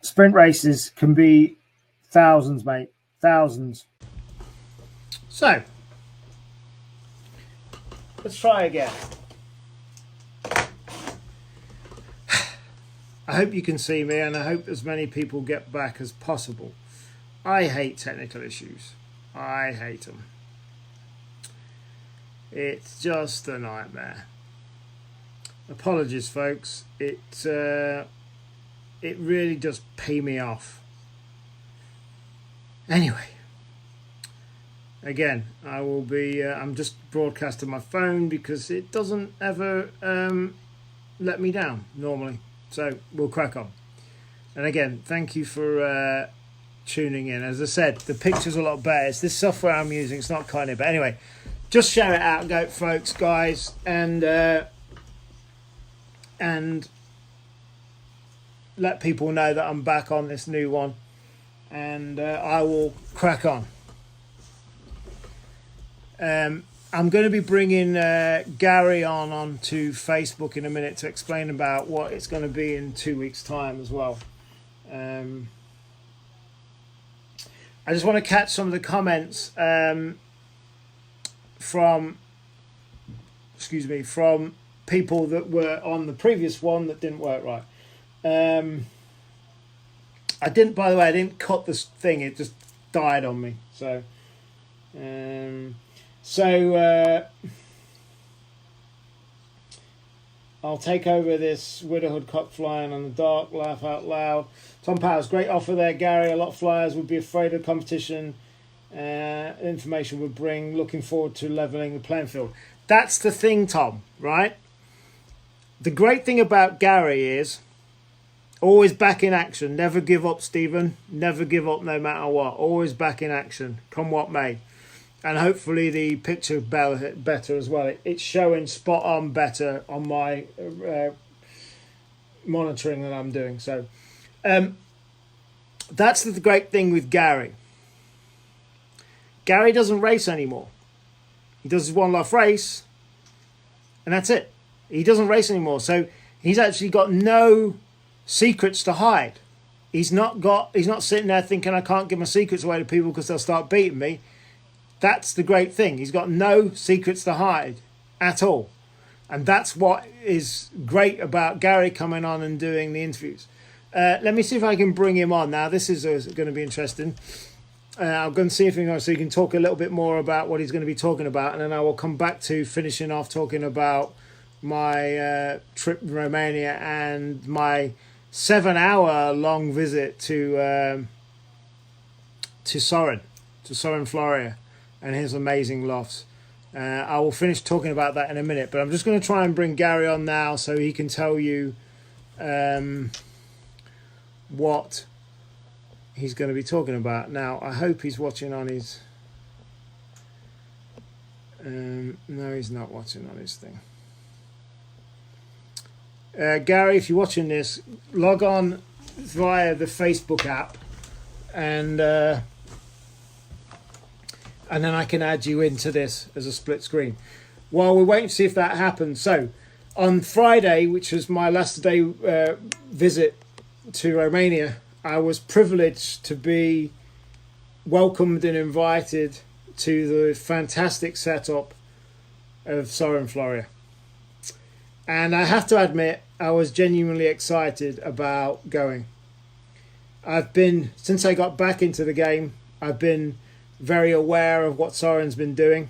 Sprint races can be thousands, mate. Thousands. So let's try again. I hope you can see me, and I hope as many people get back as possible. I hate technical issues. I hate them. It's just a nightmare. Apologies, folks. It really does pay me off. Anyway, again, I will be. I'm just broadcasting my phone because it doesn't ever let me down normally. So we'll crack on. And again, thank you for tuning in. As I said, the picture's a lot better. It's this software I'm using. It's not kind of. But anyway, just share it out, go, folks, guys, and let people know that I'm back on this new one, and I will crack on. I'm going to be bringing Gary onto Facebook in a minute to explain about what it's going to be in 2 weeks' time as well. I just want to catch some of the comments from people that were on the previous one that didn't work right. I didn't cut this thing, it just died on me. So I'll take over this widowhood cock flying on the dark, laugh out loud. Tom Powers, great offer there, Gary. A lot of flyers would be afraid of competition. Information would bring. Looking forward to leveling the playing field. That's the thing, Tom, right? The great thing about Gary is always back in action. Never give up, Stephen. Never give up no matter what. Always back in action, come what may. And hopefully the picture better as well. It's showing spot on better on my monitoring that I'm doing. So that's the great thing with Gary. Gary doesn't race anymore. He does his one life race, and that's it. He doesn't race anymore. So he's actually got no secrets to hide. He's not sitting there thinking, I can't give my secrets away to people because they'll start beating me. That's the great thing. He's got no secrets to hide at all. And that's what is great about Gary coming on and doing the interviews. Let me see if I can bring him on. Now, this is going to be interesting. I'm going to see if so you can talk a little bit more about what he's going to be talking about. And then I will come back to finishing off talking about my trip to Romania and my 7-hour-long visit to Soren Floria and his amazing lofts. I will finish talking about that in a minute, but I'm just going to try and bring Gary on now so he can tell you what he's going to be talking about. Now, I hope he's watching on his... no, he's not watching on his thing. Gary, if you're watching this, log on via the Facebook app, and then I can add you into this as a split screen. While we're waiting to see if that happens. So, on Friday, which was my last day visit to Romania, I was privileged to be welcomed and invited to the fantastic setup of Soren Floria. And I have to admit, I was genuinely excited about going. Since I got back into the game, I've been very aware of what Soren's been doing,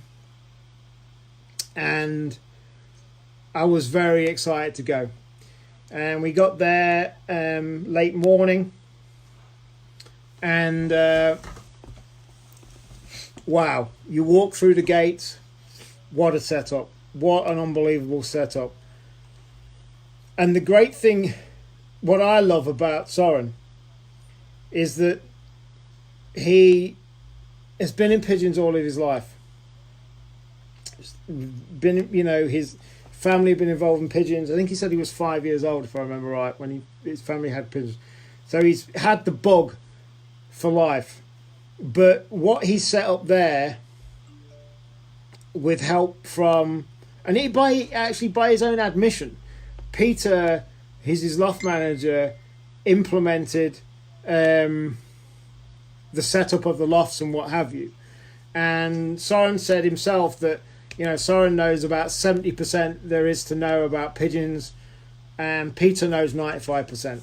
and I was very excited to go. And we got there late morning, and wow, you walk through the gates. What a setup. What an unbelievable setup. And the great thing, what I love about Soren, is that he has been in pigeons all of his life. Been, you know, his family have been involved in pigeons. I think he said he was 5 years old, if I remember right, when his family had pigeons. So he's had the bug for life. But what he set up there, with help from, and he by his own admission, Peter, his loft manager, implemented the setup of the lofts and what have you. And Soren said himself that, you know, Soren knows about 70% there is to know about pigeons, and Peter knows 95%.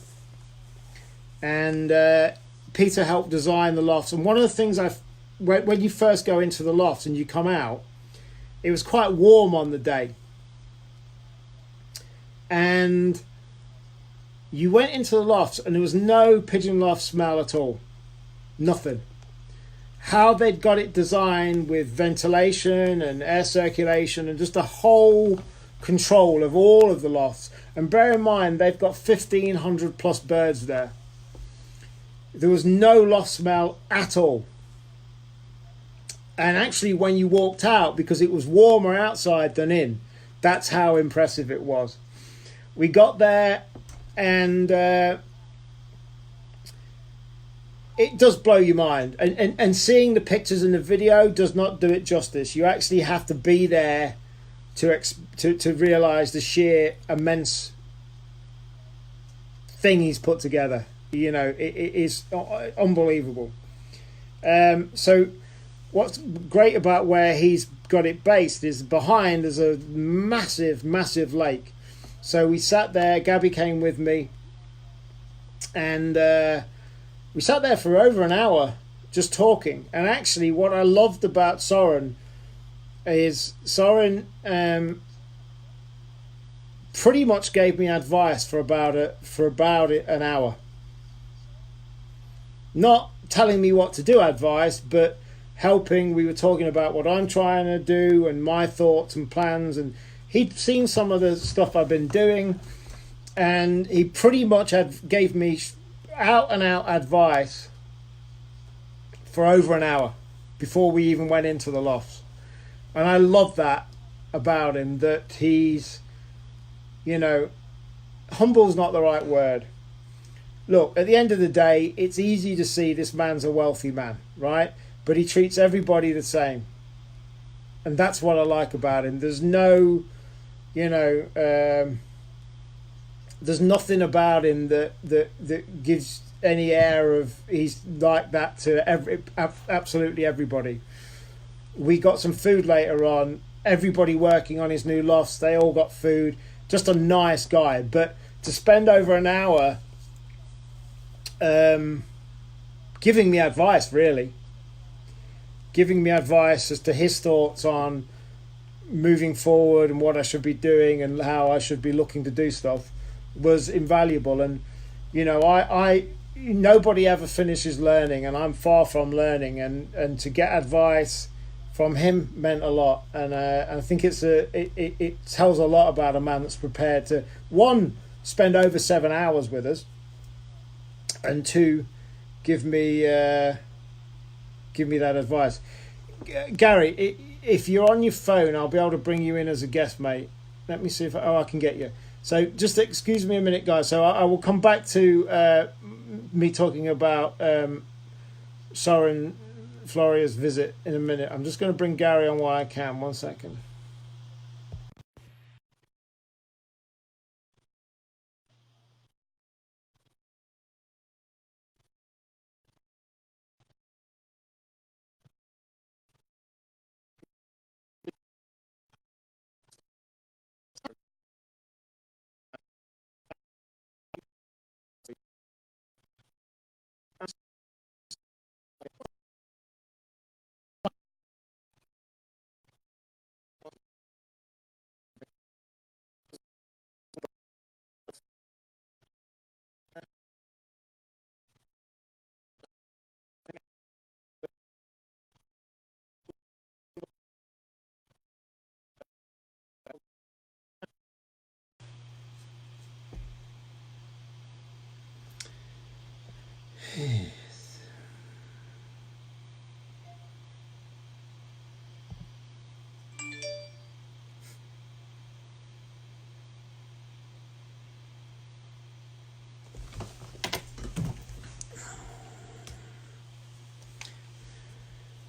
And Peter helped design the lofts. And one of the things when you first go into the lofts and you come out, it was quite warm on the day. And you went into the lofts and there was no pigeon loft smell at all. Nothing. How they'd got it designed with ventilation and air circulation and just a whole control of all of the lofts. And bear in mind, they've got 1,500 plus birds there. There was no loft smell at all. And actually, when you walked out, because it was warmer outside than in, that's how impressive it was. We got there, and it does blow your mind. And seeing the pictures and the video does not do it justice. You actually have to be there to realise the sheer immense thing he's put together. You know, it is unbelievable. So what's great about where he's got it based is behind there's a massive, massive lake. So we sat there, Gabby came with me, and we sat there for over an hour just talking. And actually what I loved about Soren is Soren pretty much gave me advice for about an hour. Not telling me what to do advice, but helping. We were talking about what I'm trying to do and my thoughts and plans, and he'd seen some of the stuff I've been doing, and he pretty much gave me out and out advice for over an hour before we even went into the lofts. And I love that about him, that he's, you know, humble's not the right word. Look, at the end of the day, it's easy to see this man's a wealthy man, right? But he treats everybody the same. And that's what I like about him. There's no, you know, there's nothing about him that gives any air of he's like that to absolutely everybody. We got some food later on. Everybody working on his new lofts, they all got food. Just a nice guy. But to spend over an hour giving me advice, really. Giving me advice as to his thoughts on moving forward and what I should be doing and how I should be looking to do stuff was invaluable. And, you know, I nobody ever finishes learning, and I'm far from learning, and to get advice from him meant a lot. And I think it tells a lot about a man that's prepared to, one, spend over 7 hours with us, and two, give me that advice. Gary, if you're on your phone, I'll be able to bring you in as a guest, mate. Let me see if I can get you. So just excuse me a minute, guys. So I will come back to me talking about Soren Floria's visit in a minute. I'm just going to bring Gary on while I can. 1 second.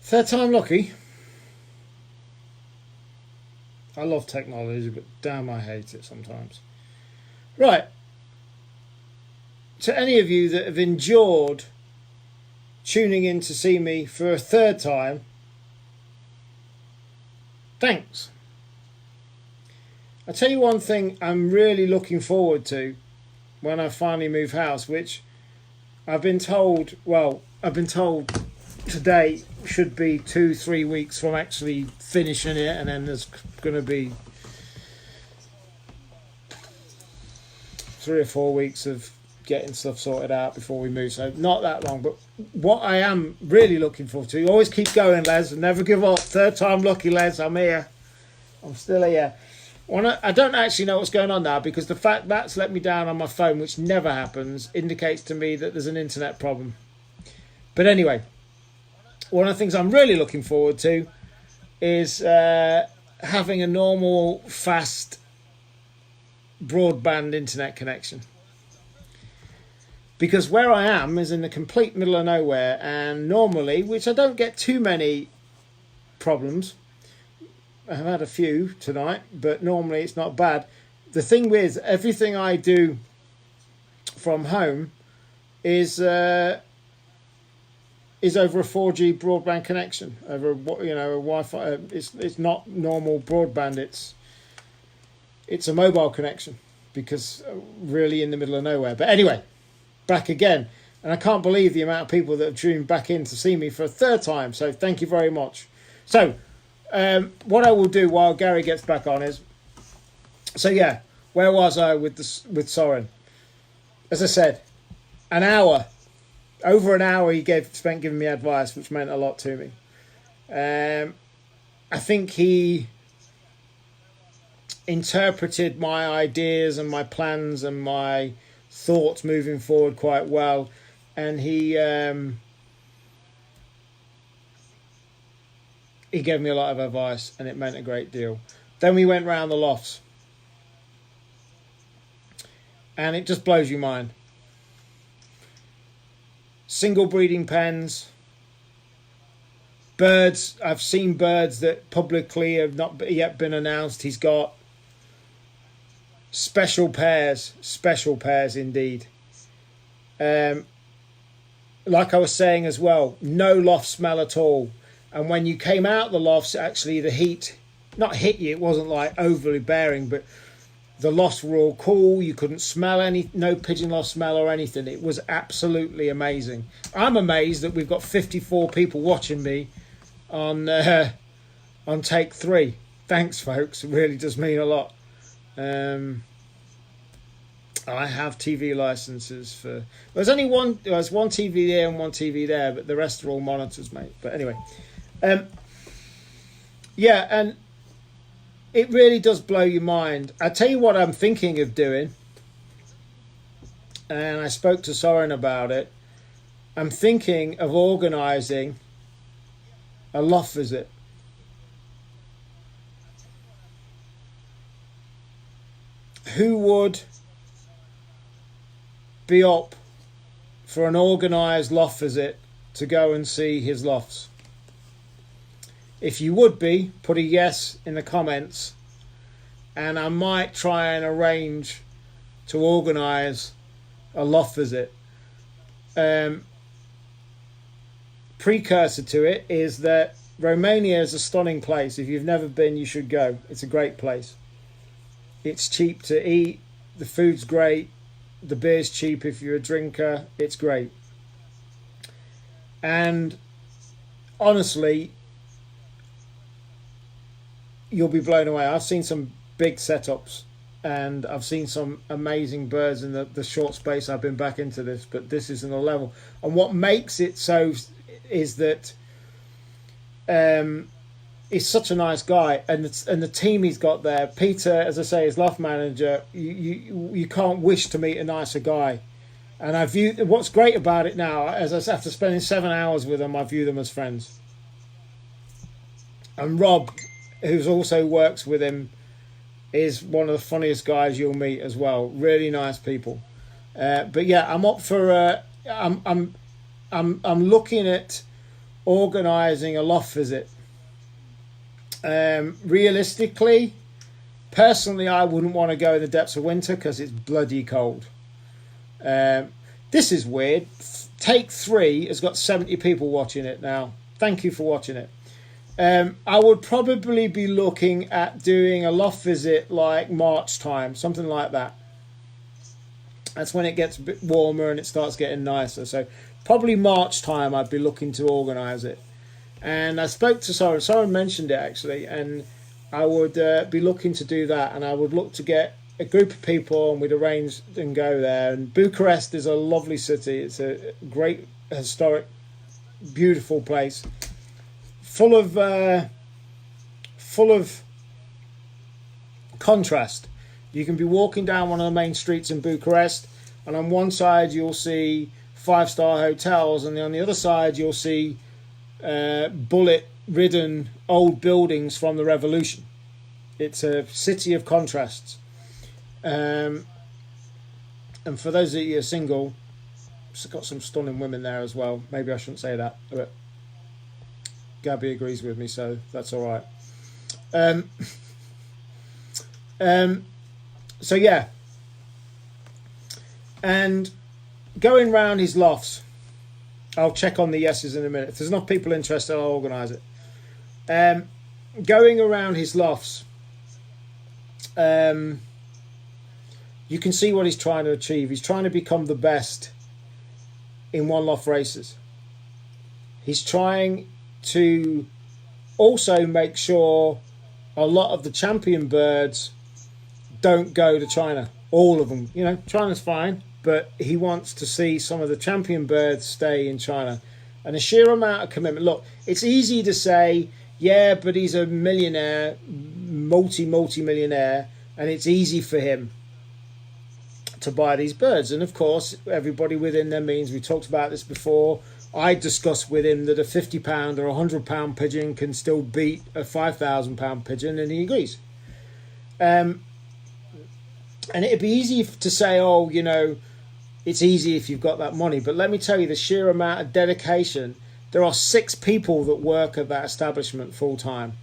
Third time lucky. I love technology, but damn, I hate it sometimes. Right. To any of you that have endured tuning in to see me for a third time, thanks. I'll tell you one thing I'm really looking forward to when I finally move house, which I've been told today should be 2-3 weeks from actually finishing it, and then there's going to be 3 or 4 weeks of getting stuff sorted out before we move, so not that long. But what I am really looking forward to, always keep going, Les, never give up. Third time lucky, Les. I'm here. I'm still here. I don't actually know what's going on now, because the fact that's let me down on my phone, which never happens, indicates to me that there's an internet problem. But anyway, one of the things I'm really looking forward to is having a normal, fast broadband internet connection. Because where I am is in the complete middle of nowhere, and normally, which I don't get too many problems, I've had a few tonight, but normally it's not bad. The thing is, everything I do from home is over a 4G broadband connection, over a Wi-Fi. It's not normal broadband. It's a mobile connection, because really in the middle of nowhere. But anyway, back again, and I can't believe the amount of people that have tuned back in to see me for a third time. So thank you very much. So what I will do while Gary gets back on is, so yeah, where was I with Soren? As I said, an hour. Over an hour he spent giving me advice, which meant a lot to me. I think he interpreted my ideas and my plans and my thoughts moving forward quite well, and he gave me a lot of advice, and it meant a great deal. Then we went round the lofts, and it just blows your mind. Single breeding pens, birds. I've seen birds that publicly have not yet been announced. He's got special pairs indeed. Like I was saying as well, no loft smell at all. And when you came out the lofts, actually the heat not hit you. It wasn't like overly bearing, but the lofts were all cool. You couldn't smell no pigeon loft smell or anything. It was absolutely amazing. I'm amazed that we've got 54 people watching me on take 3. Thanks, folks. It really does mean a lot. I have TV licenses for. There's only one. There's one TV there and one TV there, but the rest are all monitors, mate. But anyway, yeah, and it really does blow your mind. I tell you what I'm thinking of doing, and I spoke to Soren about it. I'm thinking of organising a loft visit. Who would be up for an organised loft visit to go and see his lofts? If you would be, put a yes in the comments, and I might try and arrange to organise a loft visit. Precursor to it is that Romania is a stunning place. If you've never been, you should go. It's a great place. It's cheap to eat. The food's great. The beer's cheap if you're a drinker. It's great. And honestly, you'll be blown away. I've seen some big setups, and I've seen some amazing birds in the short space I've been back into this, but this is another level. And what makes it so is that he's such a nice guy, and the team he's got there. Peter, as I say, is loft manager. You can't wish to meet a nicer guy. And I view what's great about it now, as after spending 7 hours with them, I view them as friends. And Rob, who also works with him, is one of the funniest guys you'll meet as well. Really nice people. But yeah, I'm up for. I'm looking at organising a loft visit. Realistically, personally, I wouldn't want to go in the depths of winter because it's bloody cold. This is weird. Take 3 has got 70 people watching it now. Thank you for watching it. I would probably be looking at doing a loft visit like March time, something like that. That's when it gets a bit warmer and it starts getting nicer. So probably March time I'd be looking to organise it. And I spoke to Soren mentioned it actually, and I would be looking to do that, and I would look to get a group of people and we'd arrange and go there. And Bucharest is a lovely city. It's a great historic, beautiful place, full of contrast. You can be walking down one of the main streets in Bucharest, and on one side you'll see 5-star hotels, and on the other side you'll see bullet-ridden old buildings from the revolution. It's a city of contrasts. And for those of you who are single, it's got some stunning women there as well. Maybe I shouldn't say that, but Gabby agrees with me, so that's all right. So yeah, and going round his lofts, I'll check on the yeses in a minute. If there's enough people interested, I'll organise it. Going around his lofts, you can see what he's trying to achieve. He's trying to become the best in one loft races. He's trying to also make sure a lot of the champion birds don't go to China. All of them. You know, China's fine, but he wants to see some of the champion birds stay in China. And a sheer amount of commitment. Look, it's easy to say, yeah, but he's a millionaire, multi-millionaire, and it's easy for him to buy these birds. And of course, everybody within their means, we talked about this before, I discussed with him that a £50 or £100 pigeon can still beat a £5,000 pigeon, and he agrees. And it'd be easy to say, oh, you know, it's easy if you've got that money. But let me tell you, the sheer amount of dedication. There are 6 people that work at that establishment full time.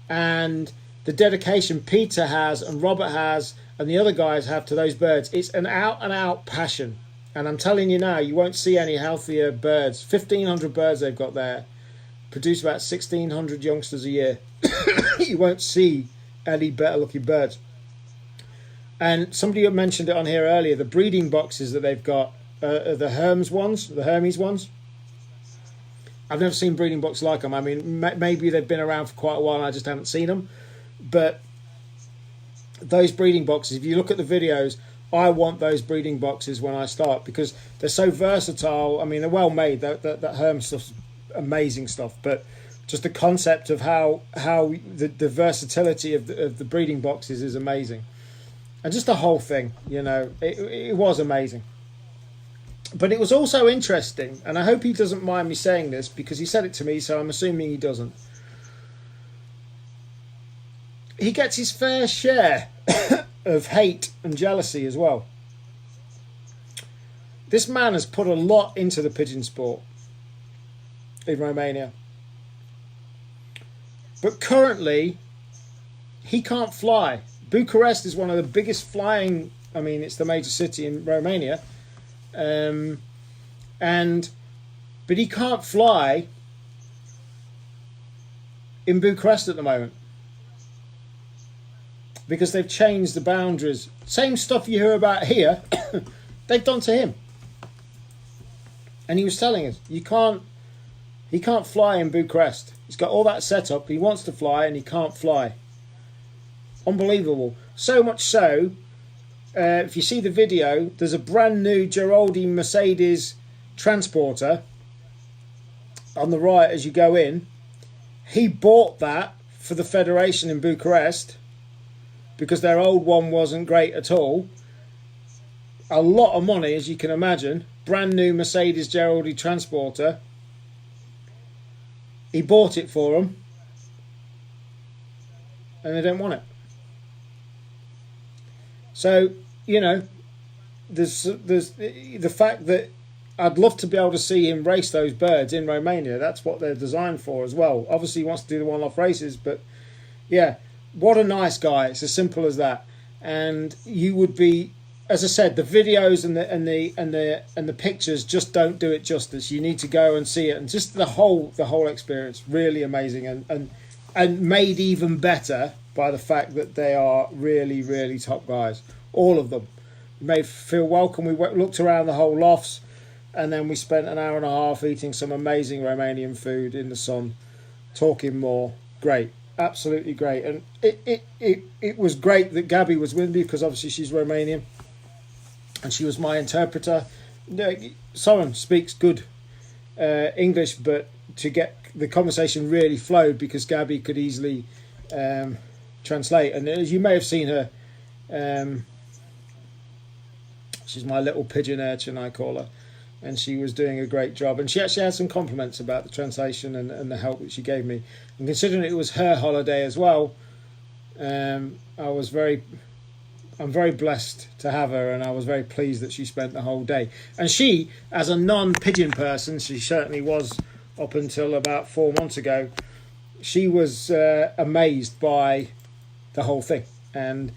And the dedication Peter has and Robert has and the other guys have to those birds, it's an out-and-out passion. And I'm telling you now, you won't see any healthier birds. 1,500 birds they've got there. Produce about 1,600 youngsters a year. You won't see any better looking birds. And somebody mentioned it on here earlier, the breeding boxes that they've got, the Hermes ones. I've never seen breeding boxes like them. I mean, maybe they've been around for quite a while and I just haven't seen them. But those breeding boxes, if you look at the videos, I want those breeding boxes when I start because they're so versatile. I mean, they're well made. That Hermes stuff's amazing stuff. But just the concept of how the versatility of the breeding boxes is amazing. And just the whole thing, you know, it was amazing. But it was also interesting, and I hope he doesn't mind me saying this because he said it to me, so I'm assuming he doesn't. He gets his fair share of hate and jealousy as well. This man has put a lot into the pigeon sport in Romania. But currently, he can't fly. Bucharest is one of the biggest flying, I mean, it's the major city in Romania. But he can't fly in Bucharest at the moment because they've changed the boundaries. Same stuff you hear about here, they've done to him. And he was telling us, he can't fly in Bucharest. He's got all that set up. He wants to fly and he can't fly. Unbelievable. So much so, if you see the video, there's a brand new Geraldine Mercedes transporter on the right as you go in. He bought that for the Federation in Bucharest because their old one wasn't great at all. a lot of money, as you can imagine. Brand new Mercedes Geraldi Transporter. He bought it for them, and they don't want it. So, you know, there's the fact that I'd love to be able to see him race those birds in Romania. That's what they're designed for as well. Obviously, he wants to do the one-off races, but yeah, what a nice guy. It's as simple as that. And you would be, as I said, the videos and the pictures just don't do it justice. You need to go and see it, and just the whole experience, really amazing, and made even better by the fact that they are really, really top guys, all of them. Made feel welcome. We looked around the whole lofts, and then we spent an hour and a half eating some amazing Romanian food in the sun, talking more. Great, absolutely great. And it was great that Gabby was with me, because obviously she's Romanian, and she was my interpreter. Soren speaks good English, but to get the conversation really flowed because Gabby could easily translate. And as you may have seen her, she's my little pigeon urchin, I call her, and she was doing a great job. And she actually had some compliments about the translation and the help that she gave me. And considering it was her holiday as well, I'm very blessed to have her, and I was very pleased that she spent the whole day. And she, as a non-pigeon person, she certainly was up until about 4 months ago, she was amazed by the whole thing. And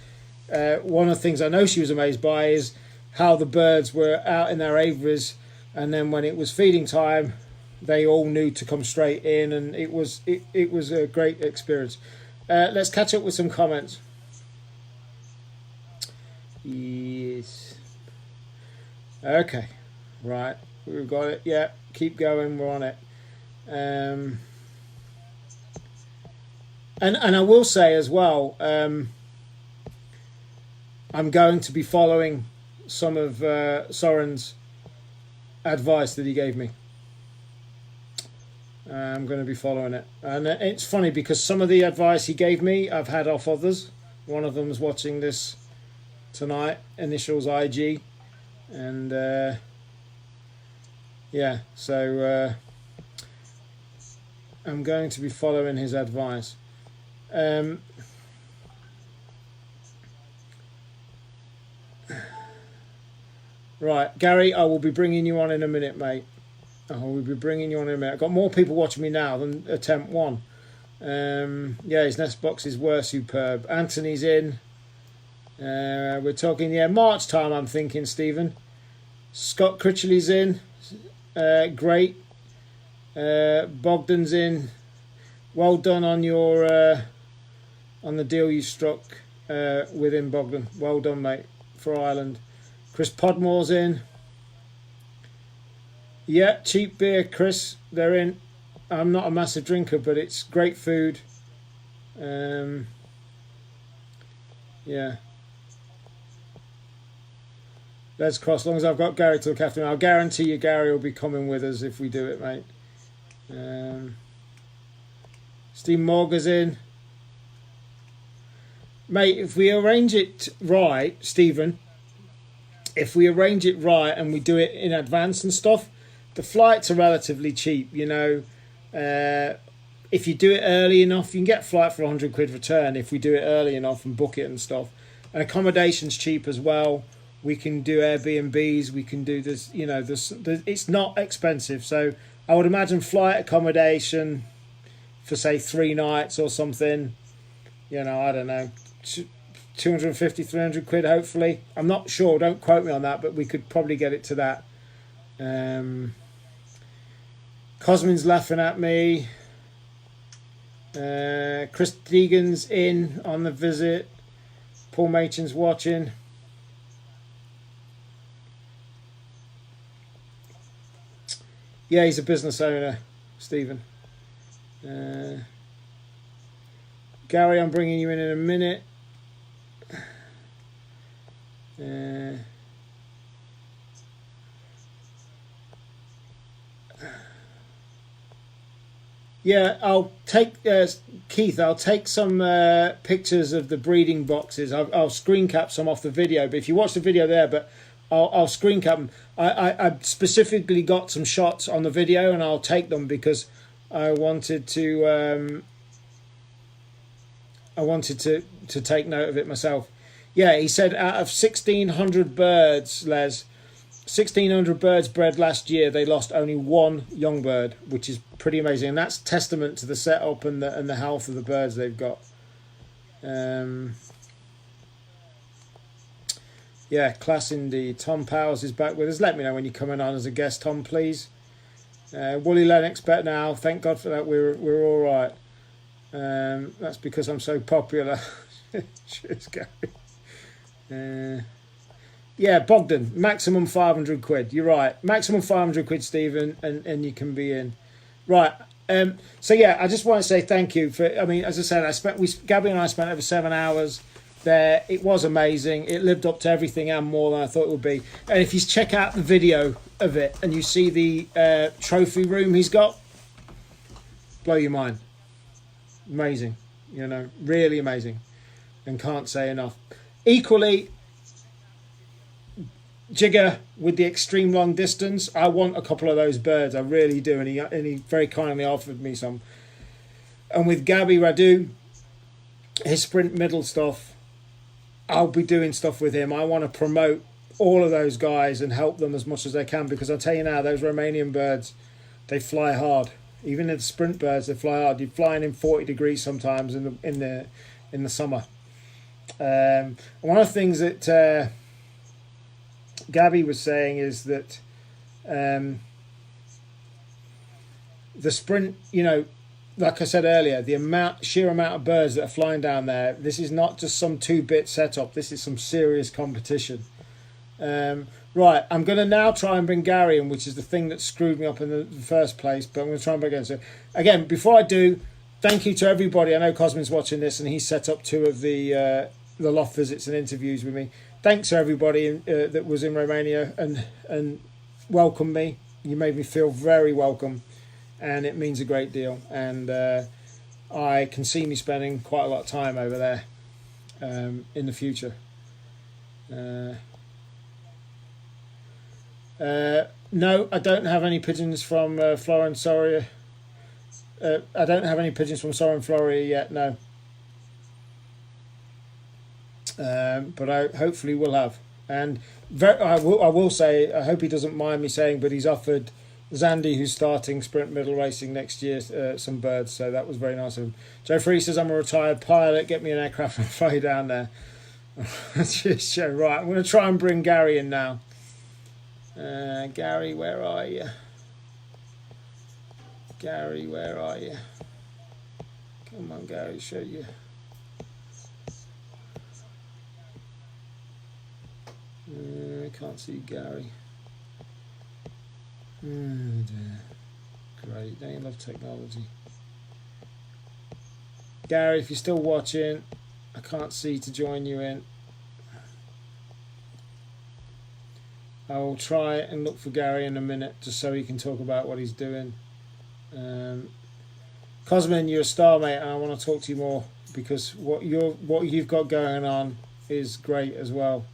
one of the things I know she was amazed by is how the birds were out in their aviaries, and then when it was feeding time, they all knew to come straight in, and it was a great experience. Let's catch up with some comments. Yes. Okay. Right. We've got it. Yeah. Keep going. We're on it. And I will say as well, I'm going to be following some of Soren's advice that he gave me. I'm going to be following it. And it's funny because some of the advice he gave me, I've had off others. One of them is watching this tonight, initials IG, and yeah, so I'm going to be following his advice. Right, Gary, I will be bringing you on in a minute, mate. I will be bringing you on in a minute. I've got more people watching me now than attempt one. Yeah, his nest boxes were superb. Anthony's in. We're talking, yeah, March time, I'm thinking, Stephen. Scott Critchley's in. Great. Bogdan's in. Well done on your on the deal you struck within Bogdan. Well done, mate, for Ireland. Chris Podmore's in. Yeah, cheap beer, Chris. They're in. I'm not a massive drinker, but it's great food. Yeah. Let's cross. As long as I've got Gary to look after me, I'll guarantee you Gary will be coming with us if we do it, mate. Steve Morgan's in. Mate, if we arrange it right, Stephen, if we arrange it right and we do it in advance and stuff, the flights are relatively cheap, you know. If you do it early enough, you can get a flight for 100 quid return if we do it early enough and book it and stuff. And accommodation's cheap as well. We can do Airbnbs, we can do this, you know, this it's not expensive. So I would imagine flight accommodation for, say, 3 nights or something, you know, I don't know, 250, 300 quid, hopefully. I'm not sure, don't quote me on that, but we could probably get it to that. Cosmin's laughing at me. Chris Deegan's in on the visit. Paul Machin's watching. Yeah, he's a business owner, Stephen. Gary, I'm bringing you in a minute. Yeah, I'll take Keith. I'll take some pictures of the breeding boxes. I'll screen cap some off the video. But if you watch the video there, but I'll screen cap them. I specifically got some shots on the video, and I'll take them because I wanted to take note of it myself. Yeah, he said out of 1,600 birds, Les, 1,600 birds bred last year, they lost only one young bird, which is pretty amazing, and that's testament to the setup and the health of the birds they've got. Yeah, class indeed. Tom Powers is back with us. Let me know when you're coming on as a guest, Tom, please. Wooly Lennox bet now. Thank God for that. We're all right. That's because I'm so popular. Cheers, Gary. Yeah, Bogdan, maximum 500 quid. You're right. Maximum 500 quid, Stephen, and you can be in. Right. So yeah, I just want to say thank you for. I mean, as I said, Gabby and I spent over 7 hours there. It was amazing. It lived up to everything and more than I thought it would be. And if you check out the video of it and you see the trophy room he's got, blow your mind. Amazing, you know, really amazing, and can't say enough. Equally, Jigger with the extreme long distance, I want a couple of those birds, I really do, and he very kindly offered me some. And with Gabby Radu, his sprint middle stuff, I'll be doing stuff with him. I want to promote all of those guys and help them as much as I can, because I'll tell you now, those Romanian birds, they fly hard. Even the sprint birds, they fly hard. You're flying in 40 degrees sometimes in the summer. And one of the things that Gabby was saying is that the sprint, you know, like I said earlier, the sheer amount of birds that are flying down there, this is not just some 2-bit setup. This is some serious competition. Right, I'm going to now try and bring Gary in, which is the thing that screwed me up in the first place, but I'm going to try and bring him in. So, again, before I do, thank you to everybody. I know Cosmin's watching this, and he set up 2 of the loft visits and interviews with me. Thanks to everybody that was in Romania and welcomed me. You made me feel very welcome, and it means a great deal. And I can see me spending quite a lot of time over there in the future. No, I don't have any pigeons from Florence, sorry. I don't have any pigeons from Soren Floria yet, no. But I hopefully will have. And I will say, I hope he doesn't mind me saying, but he's offered Zandy, who's starting sprint middle racing next year, some birds, so that was very nice of him. Joe Free says, I'm a retired pilot, get me an aircraft and fly down there. Right, I'm going to try and bring Gary in now. Gary, where are you? Gary, where are you? Come on, Gary, show you. I can't see Gary. Oh dear. Great, don't you love technology? Gary, if you're still watching, I can't see to join you in. I will try and look for Gary in a minute, just so he can talk about what he's doing. Cosmin, you're a star, mate, and I want to talk to you more, because what you've got going on is great as well.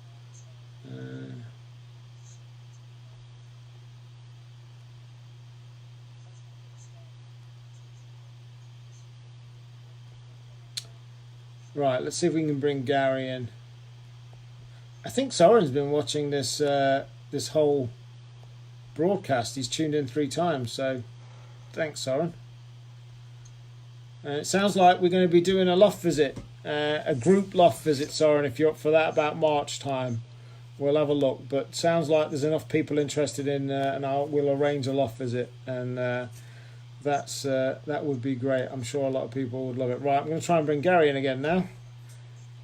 Right, let's see if we can bring Gary in. I think Soren's been watching this this whole broadcast. He's tuned in 3 times, so thanks, Soren. It sounds like we're going to be doing a loft visit, a group loft visit, Soren, if you're up for that, about March time. We'll have a look, but sounds like there's enough people interested in, and we'll arrange a loft visit, and that would be great. I'm sure a lot of people would love it. Right, I'm going to try and bring Gary in again now.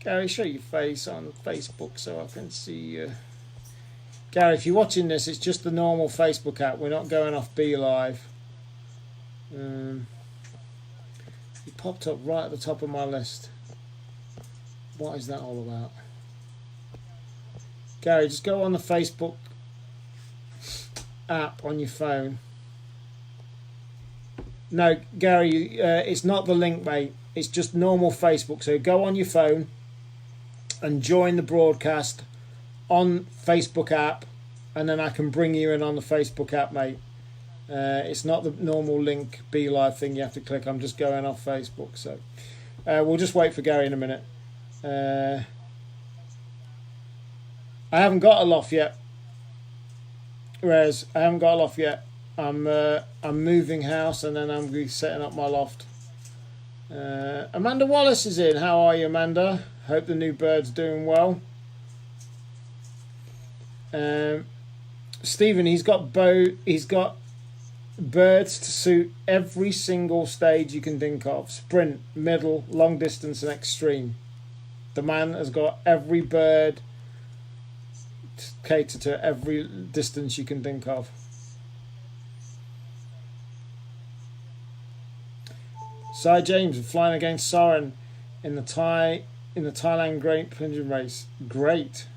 Gary, show your face on Facebook so I can see you. Gary, if you're watching this, it's just the normal Facebook app. We're not going off RPILIVE. He popped up right at the top of my list. What is that all about? Gary, just go on the Facebook app on your phone. No, Gary, it's not the link, mate. It's just normal Facebook. So go on your phone and join the broadcast on Facebook app, and then I can bring you in on the Facebook app, mate. It's not the normal link RPILIVE thing you have to click. I'm just going off Facebook, so we'll just wait for Gary in a minute. I haven't got a loft yet, Rez. I haven't got a loft yet. I'm moving house, and then I'm going to be setting up my loft. Amanda Wallace is in. How are you, Amanda? Hope the new bird's doing well. Stephen, he's got birds to suit every single stage you can think of: sprint, middle, long distance, and extreme. The man has got every bird to cater to every distance you can think of. Cy James flying against Soren in the Thailand Great Pigeon Race. Great.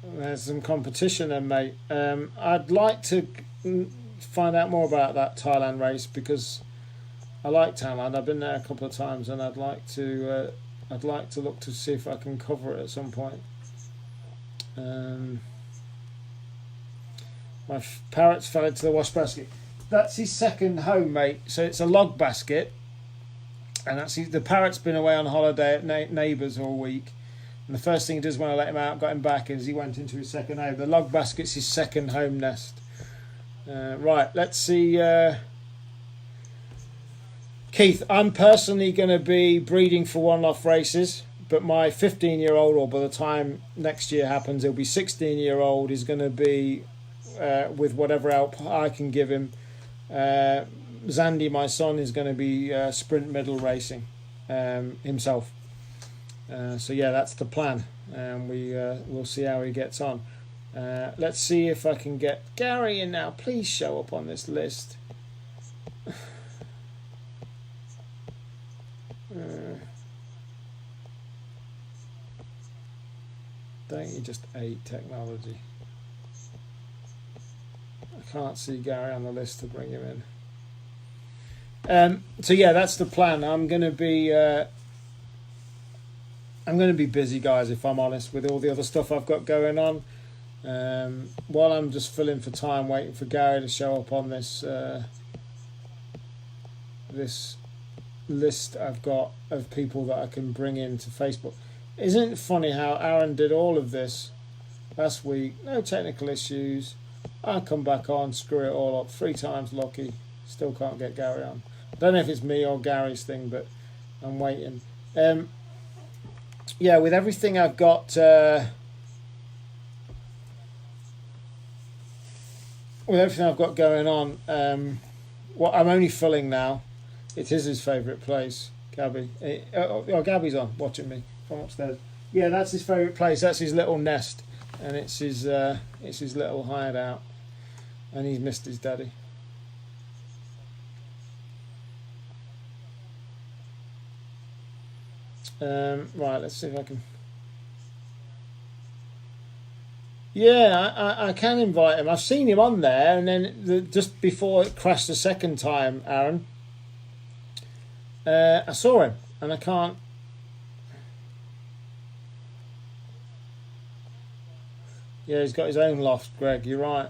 There's some competition then, mate. I'd like to find out more about that Thailand race, because I like Thailand. I've been there a couple of times, and I'd like to look to see if I can cover it at some point. My parrots fell into the wash basket. That's his second home, mate. So it's a log basket, and the parrot's been away on holiday at neighbours all week. And the first thing he does when I let him out, got him back, is he went into his second home. The log basket's his second home nest. Right, let's see. Keith, I'm personally going to be breeding for one-off races, but my 15-year-old, or by the time next year happens, he'll be 16-year-old. He's going to be with whatever help I can give him. Zandy, my son, is going to be sprint middle racing himself. So yeah, that's the plan, and we'll see how he gets on. Let's see if I can get Gary in now. Please show up on this list. Don't you just hate technology? I can't see Gary on the list to bring him in. So yeah, that's the plan. I'm going to be busy, guys, if I'm honest, with all the other stuff I've got going on. While I'm just filling for time, waiting for Gary to show up on this this list I've got of people that I can bring into Facebook. Isn't it funny how Aaron did all of this last week? No technical issues. I come back on, screw it all up 3 times lucky. Still can't get Gary on. I don't know if it's me or Gary's thing, but I'm waiting. Yeah, with everything I've got, going on, what I'm only filling now. It is his favourite place, Gabby. Gabby's on watching me from upstairs. Yeah, that's his favourite place. That's his little nest, and it's his little hideout. And he's missed his daddy. Right, let's see if I can. Yeah, I can invite him. I've seen him on there, and then just before it crashed the second time, Aaron, I saw him, and I can't. Yeah, he's got his own loft, Greg. You're right.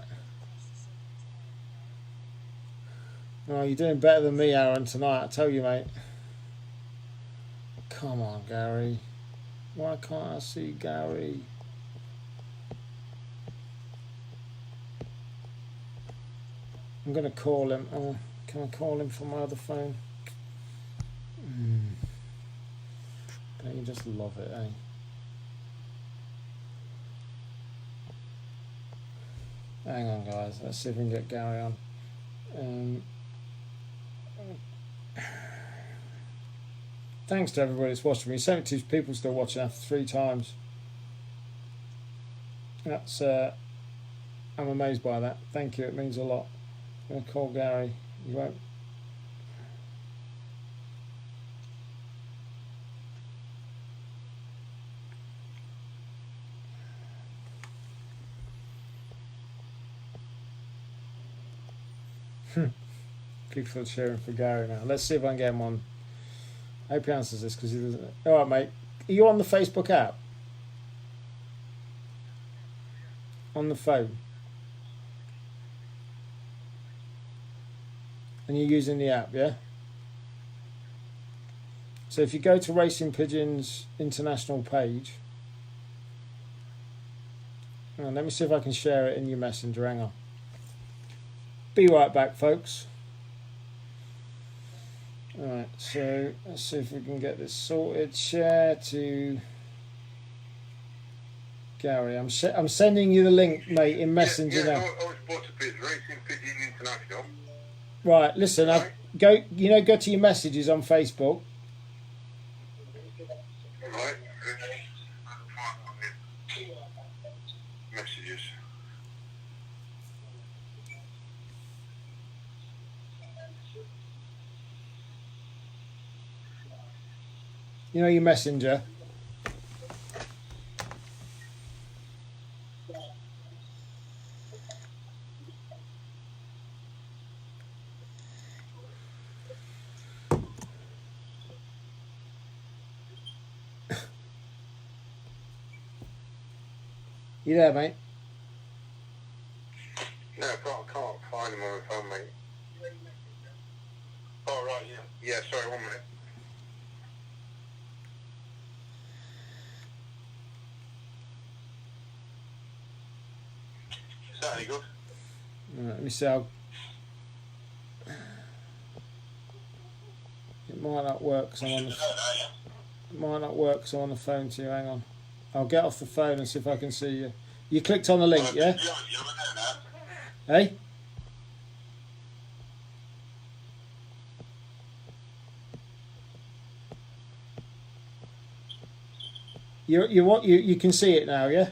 Oh, you're doing better than me, Aaron, tonight. I tell you, mate. Come on, Gary. Why can't I see Gary? I'm going to call him. Oh, can I call him from my other phone? Don't you just love it, eh? Hang on, guys. Let's see if we can get Gary on. Thanks to everybody that's watching me. 72 people still watching after 3 times. That's I'm amazed by that. Thank you. It means a lot. I'm going to call Gary. You won't. People are cheering for Gary now. Let's see if I can get him on. I hope he answers this, because he doesn't. All right, mate. Are you on the Facebook app? on the phone. And you're using the app, yeah? So if you go to Racing Pigeons International page, let me see if I can share it in your messenger. Hang on. Be right back, folks. Alright, so let's see if we can get this sorted. Share to Gary. I'm sending you the link, mate, in Messenger now. Racing Pigeon International. Right, listen, Right. go to your messages on Facebook. Right. Messages. You know your messenger. You there, mate? No, I can't find him on the phone, mate. Oh, right, yeah. Yeah, sorry, 1 minute. Is that any good? Right, let me see how... It might not work because I'm on the... It might not work because I'm on the phone to you. Hang on. I'll get off the phone and see if I can see you. You clicked on the link, yeah? Hey? You can see it now, yeah?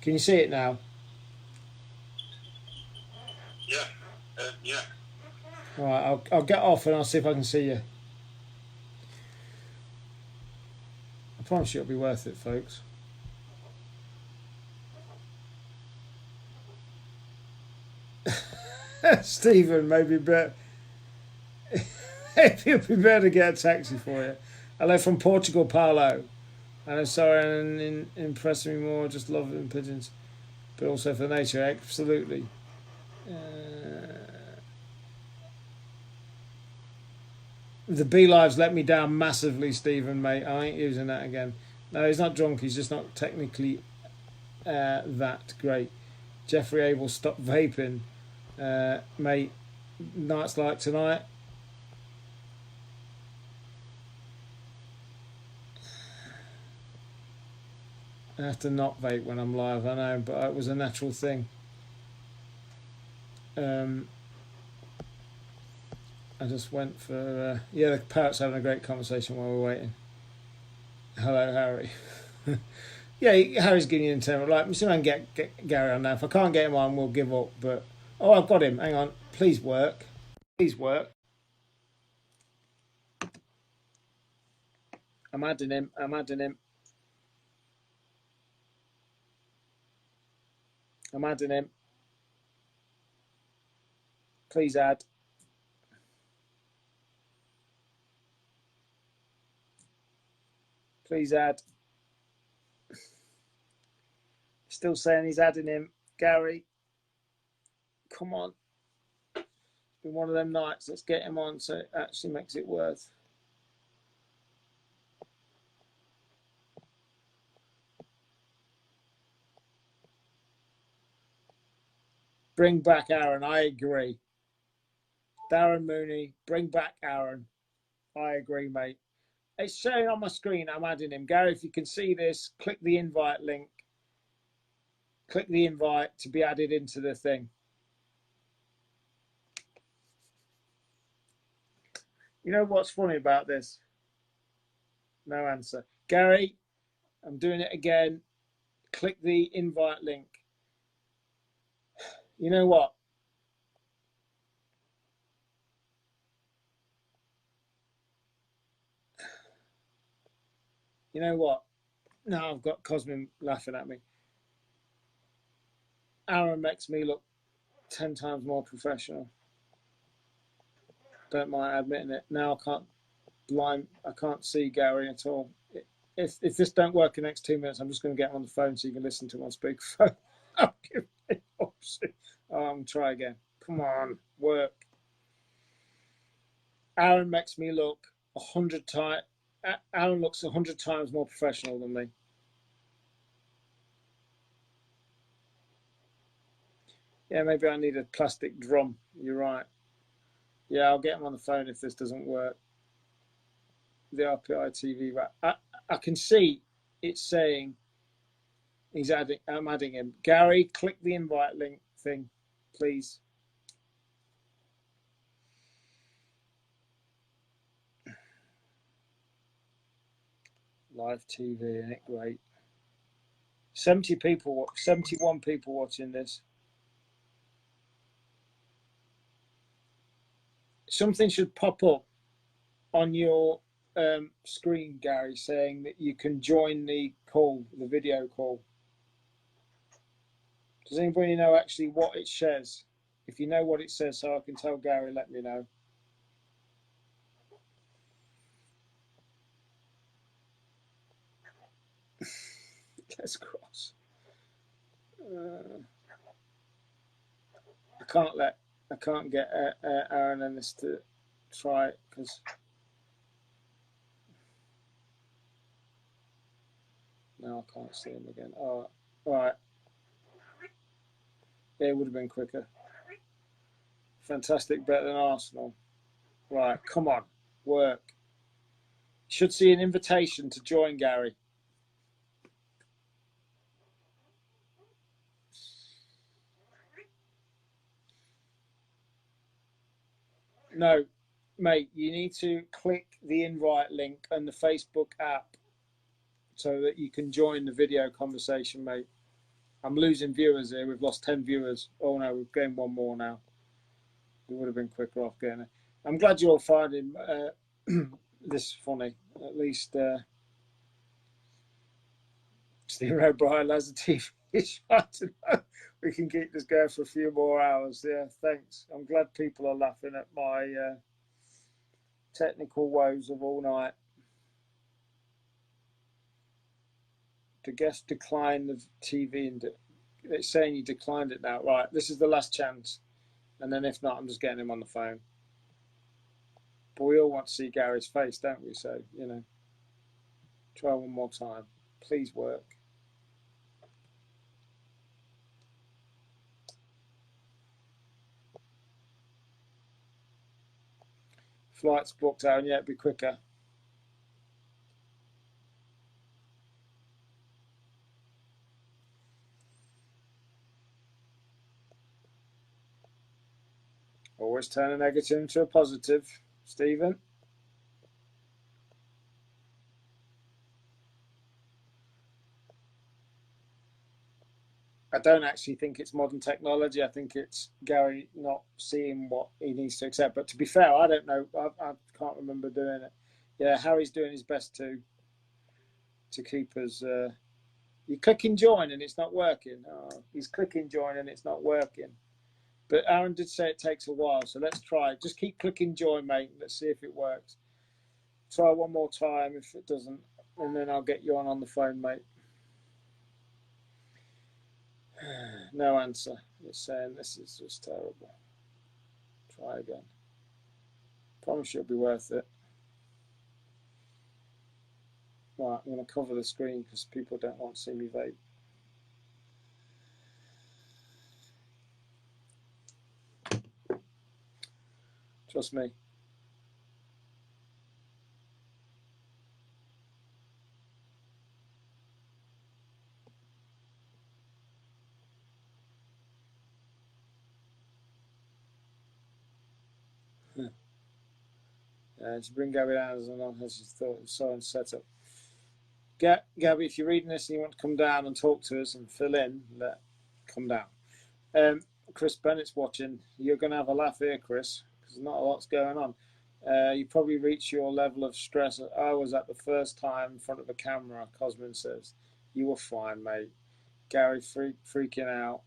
Can you see it now? Yeah, yeah. All right, I'll get off and I'll see if I can see you. I promise you it'll be worth it, folks. Stephen, maybe better. If you'd be better to get a taxi for you. Hello from Portugal, Paulo. And I'm sorry, and impressing me more. Just loving pigeons, but also for nature. Absolutely. The beelives let me down massively, Stephen, mate. I ain't using that again. No, he's not drunk. He's just not technically that great. Jeffrey Abel, stop vaping, mate. Nights like tonight. I have to not vape when I'm live, I know, but it was a natural thing. I just went for... yeah, the parrot's having a great conversation while we're waiting. Hello, Harry. Yeah, Harry's giving you an intent. Like, I'm see if I can get Gary on now. If I can't get him on, we'll give up. But oh, I've got him. Hang on. Please work. Please work. I'm adding him. I'm adding him. I'm adding him. Please add. Please add. Still saying he's adding him. Gary, come on. It's been one of them nights. Let's get him on so it actually makes it worth. Bring back Aaron. I agree. Darren Mooney, bring back Aaron. I agree, mate. It's showing on my screen. I'm adding him. Gary, if you can see this, click the invite link. Click the invite to be added into the thing. You know what's funny about this? No answer. Gary, I'm doing it again. Click the invite link. You know what? You know what? Now I've got Cosmin laughing at me. Aaron makes me look 10 times more professional. Don't mind admitting it. Now I can't line. I can't see Gary at all. If this don't work in the next 2 minutes, I'm just going to get him on the phone so you can listen to him on speakerphone. Try again. Come on, work. Aaron makes me look 100 times. Aaron looks 100 times more professional than me. Yeah, maybe I need a plastic drum. You're right. Yeah, I'll get him on the phone if this doesn't work. The RPI TV. I can see it's saying he's adding. I'm adding him. Gary, click the invite link thing, please. Live TV, isn't it great? 70 people, 71 people watching this. Something should pop up on your screen, Gary, saying that you can join the call, the video call. Does anybody know actually what it says? If you know what it says, so I can tell Gary, let me know. Let's cross. I can't get Aaron and this to try it because now I can't see him again. Oh, all right. Yeah, it would have been quicker. Fantastic, better than Arsenal. Right, come on, work. Should see an invitation to join Gary. No, mate, you need to click the invite link on the Facebook app so that you can join the video conversation, mate. I'm losing viewers here. We've lost 10 viewers. Oh, no, we've gained one more now. We would have been quicker off getting it. I'm glad you're all finding this funny. At least Stephen O'Brien has a TV shot. We can keep this going for a few more hours. Yeah, thanks. I'm glad people are laughing at my technical woes of all night. The guest declined the TV and it's saying you declined it now. Right, this is the last chance. And then if not, I'm just getting him on the phone. But we all want to see Gary's face, don't we? So, you know, try one more time. Please work. Flights booked out, and yeah, it'd be quicker. Always turn a negative into a positive, Stephen. I don't actually think it's modern technology. I think it's Gary not seeing what he needs to accept. But to be fair, I don't know. I can't remember doing it. Yeah, Harry's doing his best to keep us. You're clicking join and it's not working. Oh, he's clicking join and it's not working. But Aaron did say it takes a while, so let's try. Just keep clicking join, mate. Let's see if it works. Try one more time. If it doesn't, and then I'll get you on the phone, mate. No answer. It's saying this is just terrible. Try again. Promise you'll be worth it. Right, I'm going to cover the screen because people don't want to see me vape. Trust me. To bring Gabby down as an as thought so and set up. Gabby, if you're reading this and you want to come down and talk to us and fill in, come down. Chris Bennett's watching. You're going to have a laugh here, Chris, because not a lot's going on. You probably reach your level of stress. I was at the first time in front of a camera, Cosmin says. You were fine, mate. Gary freaking out.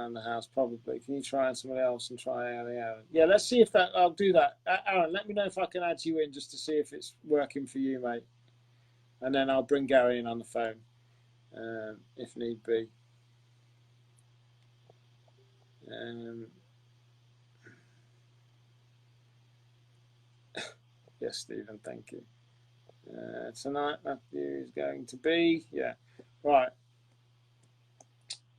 around the house, probably. Can you try on somebody else and try Aaron? Yeah, let's see if that. I'll do that. Aaron, let me know if I can add you in just to see if it's working for you, mate. And then I'll bring Gary in on the phone, if need be. Yes, Stephen, thank you. Tonight, Matthew is going to be, right.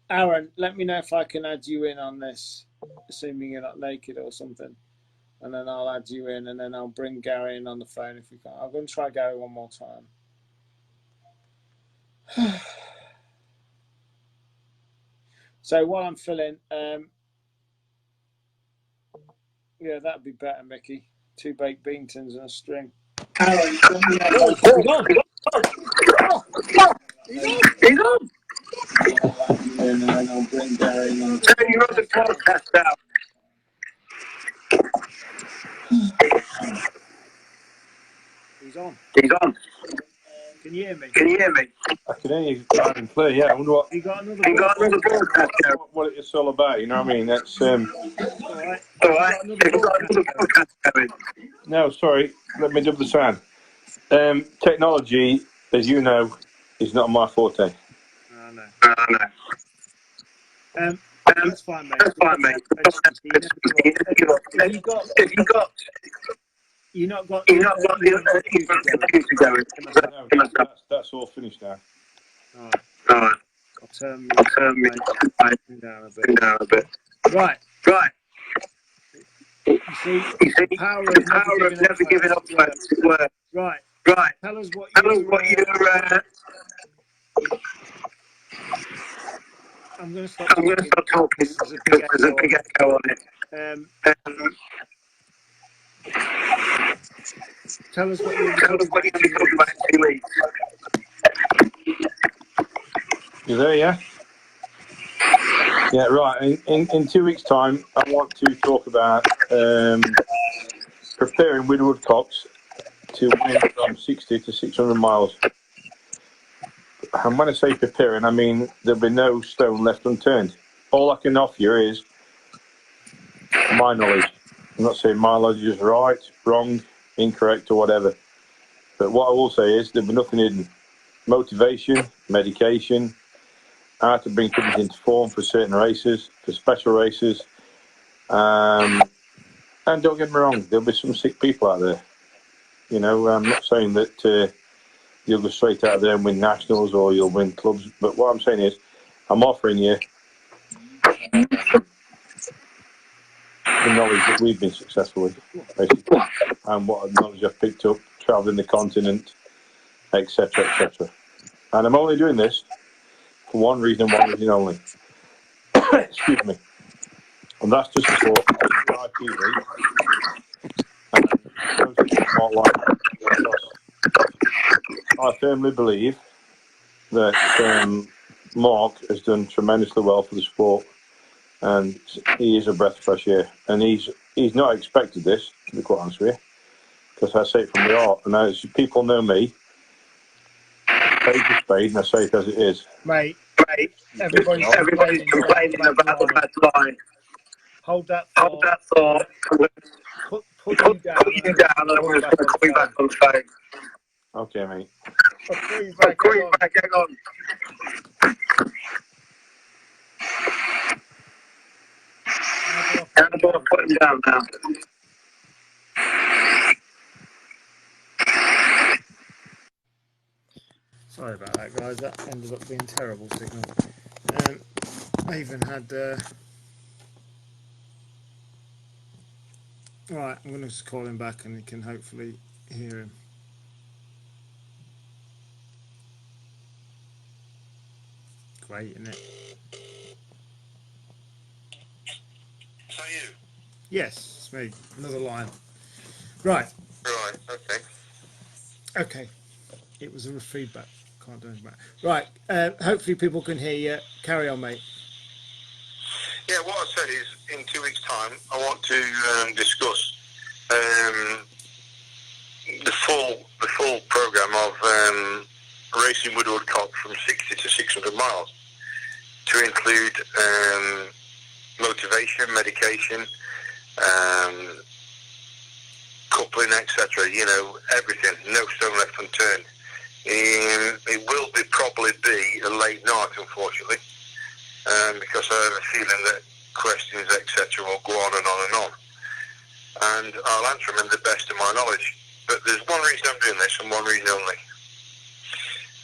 Aaron, let me know if I can add you in on this, assuming you're not naked or something. And then I'll add you in, and then I'll bring Gary in on the phone if we can. I'm going to try Gary one more time. So while I'm filling, yeah, that'd be better, Mickey. 2 baked bean tins and a string. Aaron, he's on. He's on. And then I'll bring Gary in. Turn your other podcast down. He's on. He's on. Can you hear me? Can you hear me? I can hear you loud and clear. Yeah, I wonder what You got another podcast. what it's all about. You know what I mean? That's All right. All right. You've got another podcast going. no, sorry. Let me double the sound. Technology, as you know, is not my forte. Oh, no. No. That's fine, mate. That's fine, mate. Have you got? You've not got the computer going. No, that's all finished now. All right. All right. I'll turn me down a down a bit. Right. Right. You see, The power of never giving up work. Right. Right. Tell us what you're. I'm going to stop talking because there's a big echo on it. Tell us what you're talking about in 2 weeks. You there? Yeah. Yeah. Right. In 2 weeks' time, I want to talk about preparing Widowwood cocks to win from 60 to 600 miles. And when I say preparing, I mean there'll be no stone left unturned. All I can offer you is my knowledge. I'm not saying my knowledge is right, wrong, incorrect, or whatever. But what I will say is there'll be nothing hidden. Motivation, medication, how to bring people into form for certain races, for special races. And don't get me wrong, there'll be some sick people out there. You know, I'm not saying that you'll go straight out there and win nationals or you'll win clubs. But what I'm saying is, I'm offering you the knowledge that we've been successful with, basically, and what knowledge I've picked up traveling the continent, etc., etc. And I'm only doing this for one reason and one reason only. Excuse me. And that's to support RPILIVE and those who don't like it. I firmly believe that Mark has done tremendously well for the sport, and he is a breath of fresh air. And he's not expected this, to be quite honest with you, because I say it from the heart. And as people know me, spade to spade, and I say it as it is. Mate, everybody's complaining about the bad line. Hold that thought. Put you down, and I'm going to call you back on the phone. Okay, mate. I'll call you back, hang on. I'm going to put him down now. Sorry about that, guys. That ended up being terrible signal. I even had... Right, I'm going to just call him back and you can hopefully hear him. Great, isn't it? Is that you? Yes, it's me. Another line. Right. Right, okay. Okay. It was a feedback. Can't do anything about it. Right. Hopefully people can hear you. Carry on, mate. Yeah, what I said is, in 2 weeks' time, I want to discuss the full program of racing Woodward Cock from 60 to 600 miles, to include hydration, medication, coupling, etc. You know, everything. No stone left unturned. It will probably be a late night, unfortunately, because I have a feeling that questions, etc., will go on and on and on. And I'll answer them in the best of my knowledge. But there's one reason I'm doing this, and one reason only.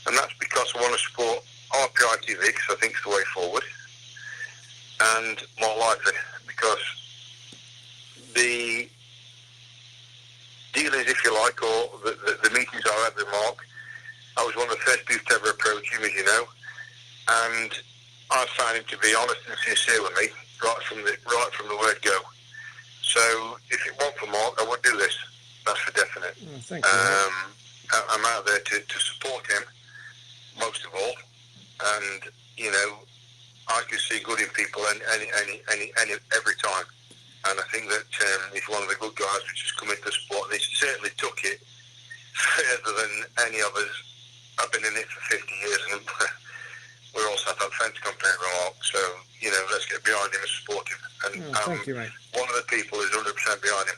And that's because I want to support RPILIVE, because I think it's the way forward, and more likely, because the dealings, if you like, or the meetings I had with Mark, I was one of the first people to ever approach him, as you know, and I found him to be honest and sincere with me right from the word go. So if it weren't for Mark, I wouldn't do this. That's for definite. Oh, thank you. I'm out there to support him, most of all, and you know, I can see good in people any every time. And I think that he's one of the good guys which has come into the sport, and he certainly took it further than any of us. I've been in it for 50 years, and we're all sat up fence compared to Mark. So, you know, let's get behind him and support him. And thank you, mate. One of the people is 100% behind him.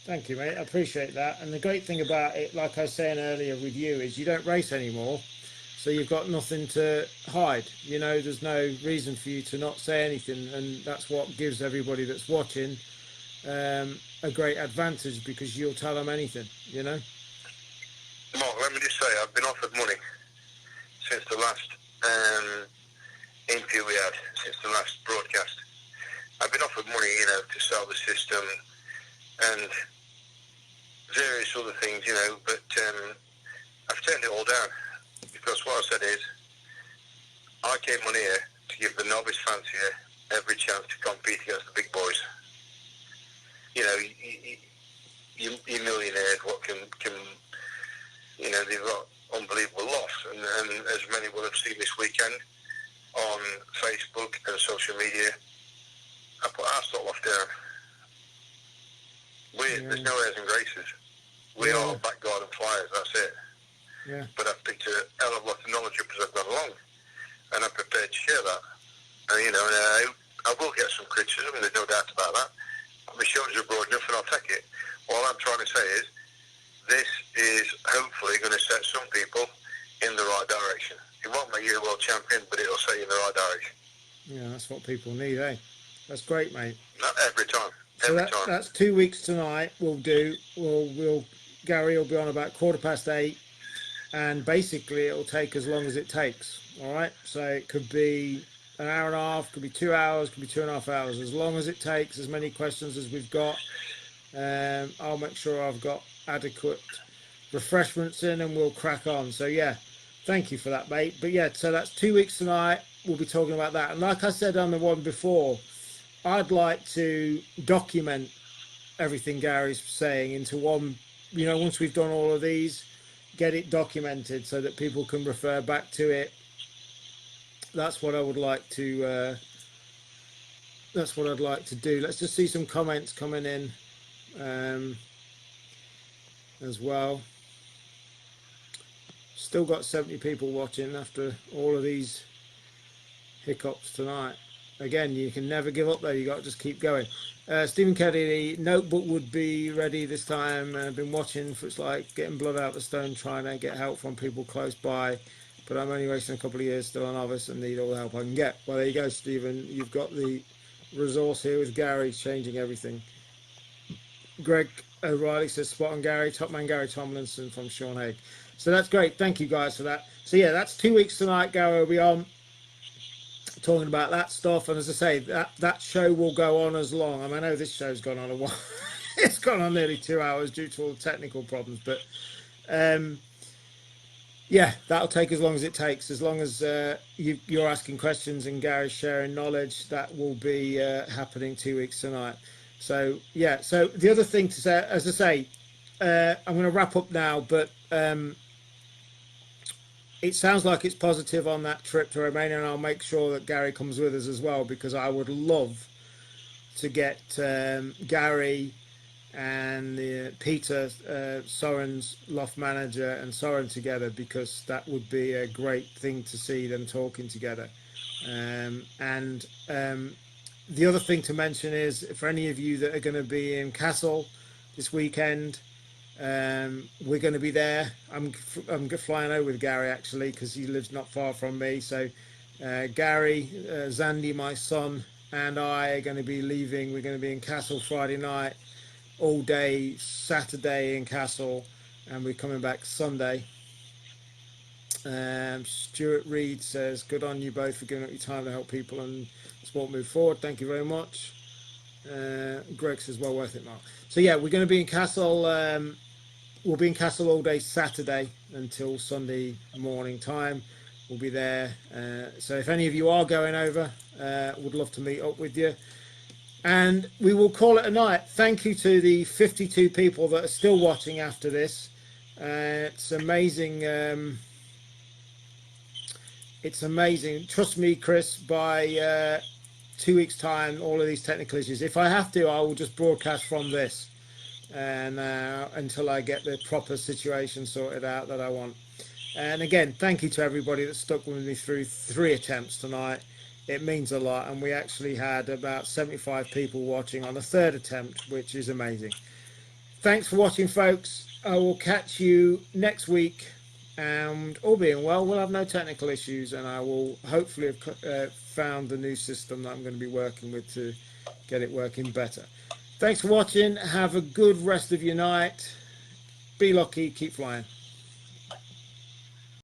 Thank you, mate. I appreciate that. And the great thing about it, like I was saying earlier with you, is you don't race anymore. So you've got nothing to hide. You know, there's no reason for you to not say anything. And that's what gives everybody that's watching a great advantage, because you'll tell them anything, you know. Mark, let me just say, I've been offered money since the last interview we had, since the last broadcast. I've been offered money, you know, to sell the system and various other things, you know, but I've turned it all down, because what I said is, I came on here to give the novice fans here every chance to compete against the big boys. You know, you millionaires, what can you know, they've got unbelievable loss, and as many will have seen this weekend on Facebook and social media, I put our stop loss down. There's no airs and graces. We are back garden flyers, that's it. Yeah. But I've picked a hell of a lot of knowledge up as I've gone along, and I'm prepared to share that. And, you know, and I will get some criticism, there's no doubt about that. But my shoulders are broad enough and I'll take it. All I'm trying to say is, this is hopefully going to set some people in the right direction. It won't make you a world champion, but it'll set you in the right direction. Yeah, that's what people need, eh? That's great, mate. Not every time. So that's 2 weeks tonight. Gary will be on about 8:15, and basically it'll take as long as it takes. All right. So it could be an hour and a half, could be 2 hours, could be 2.5 hours. As long as it takes, as many questions as we've got. I'll make sure I've got adequate refreshments in, and we'll crack on. So yeah, thank you for that, mate. But yeah, so that's 2 weeks tonight. We'll be talking about that. And like I said on the one before, I'd like to document everything Gary's saying into one, you know, once we've done all of these, get it documented so that people can refer back to it. That's what I would like to that's what I'd like to do. Let's just see some comments coming in as well. Still got 70 people watching after all of these hiccups tonight. Again, you can never give up though, you got to just keep going. Stephen Kelly, the notebook would be ready this time. I've been watching, for it's like getting blood out of the stone, trying to get help from people close by, but I'm only racing a couple of years, still a novice, and need all the help I can get. Well, there you go, Stephen. You've got the resource here with Gary changing everything. Greg O'Reilly says, spot on Gary, top man Gary Tomlinson from Sean Haig. So that's great. Thank you guys for that. So yeah, that's 2 weeks tonight. Gary will be on talking about that stuff, and as I say, that show will go on as long. I mean, I know this show's gone on a while. It's gone on nearly 2 hours due to all the technical problems, but yeah, that'll take as long as it takes. As long as you're asking questions and Gary's sharing knowledge, that will be happening 2 weeks tonight. So yeah, so the other thing to say, as I say, I'm going to wrap up now, but it sounds like it's positive on that trip to Romania, and I'll make sure that Gary comes with us as well, because I would love to get Gary and Peter, Soren's loft manager, and Soren together, because that would be a great thing to see them talking together. And The other thing to mention is for any of you that are going to be in Castle this weekend, we're going to be there. I'm flying over with Gary actually because he lives not far from me. So Gary, Zandy, my son, and I are going to be leaving. We're going to be in Castle Friday night, all day Saturday in Castle, and we're coming back Sunday. Stuart Reed says, good on you both for giving up your time to help people and sport move forward. Thank you very much. Greg says, well worth it, Mark. So yeah, we're going to be in Castle. We'll be in Castle all day Saturday until Sunday morning time. We'll be there. So if any of you are going over, would love to meet up with you. And we will call it a night. Thank you to the 52 people that are still watching after this. It's amazing. It's amazing. Trust me, Chris, by 2 weeks' time, all of these technical issues, if I have to, I will just broadcast from this and until I get the proper situation sorted out that I want. And again, thank you to everybody that stuck with me through 3 attempts tonight. It means a lot, and we actually had about 75 people watching on the 3rd attempt, which is amazing. Thanks for watching, folks. I will catch you next week, and all being well, we'll have no technical issues, and I will hopefully have found the new system that I'm going to be working with to get it working better. Thanks for watching. Have a good rest of your night. Be lucky. Keep flying.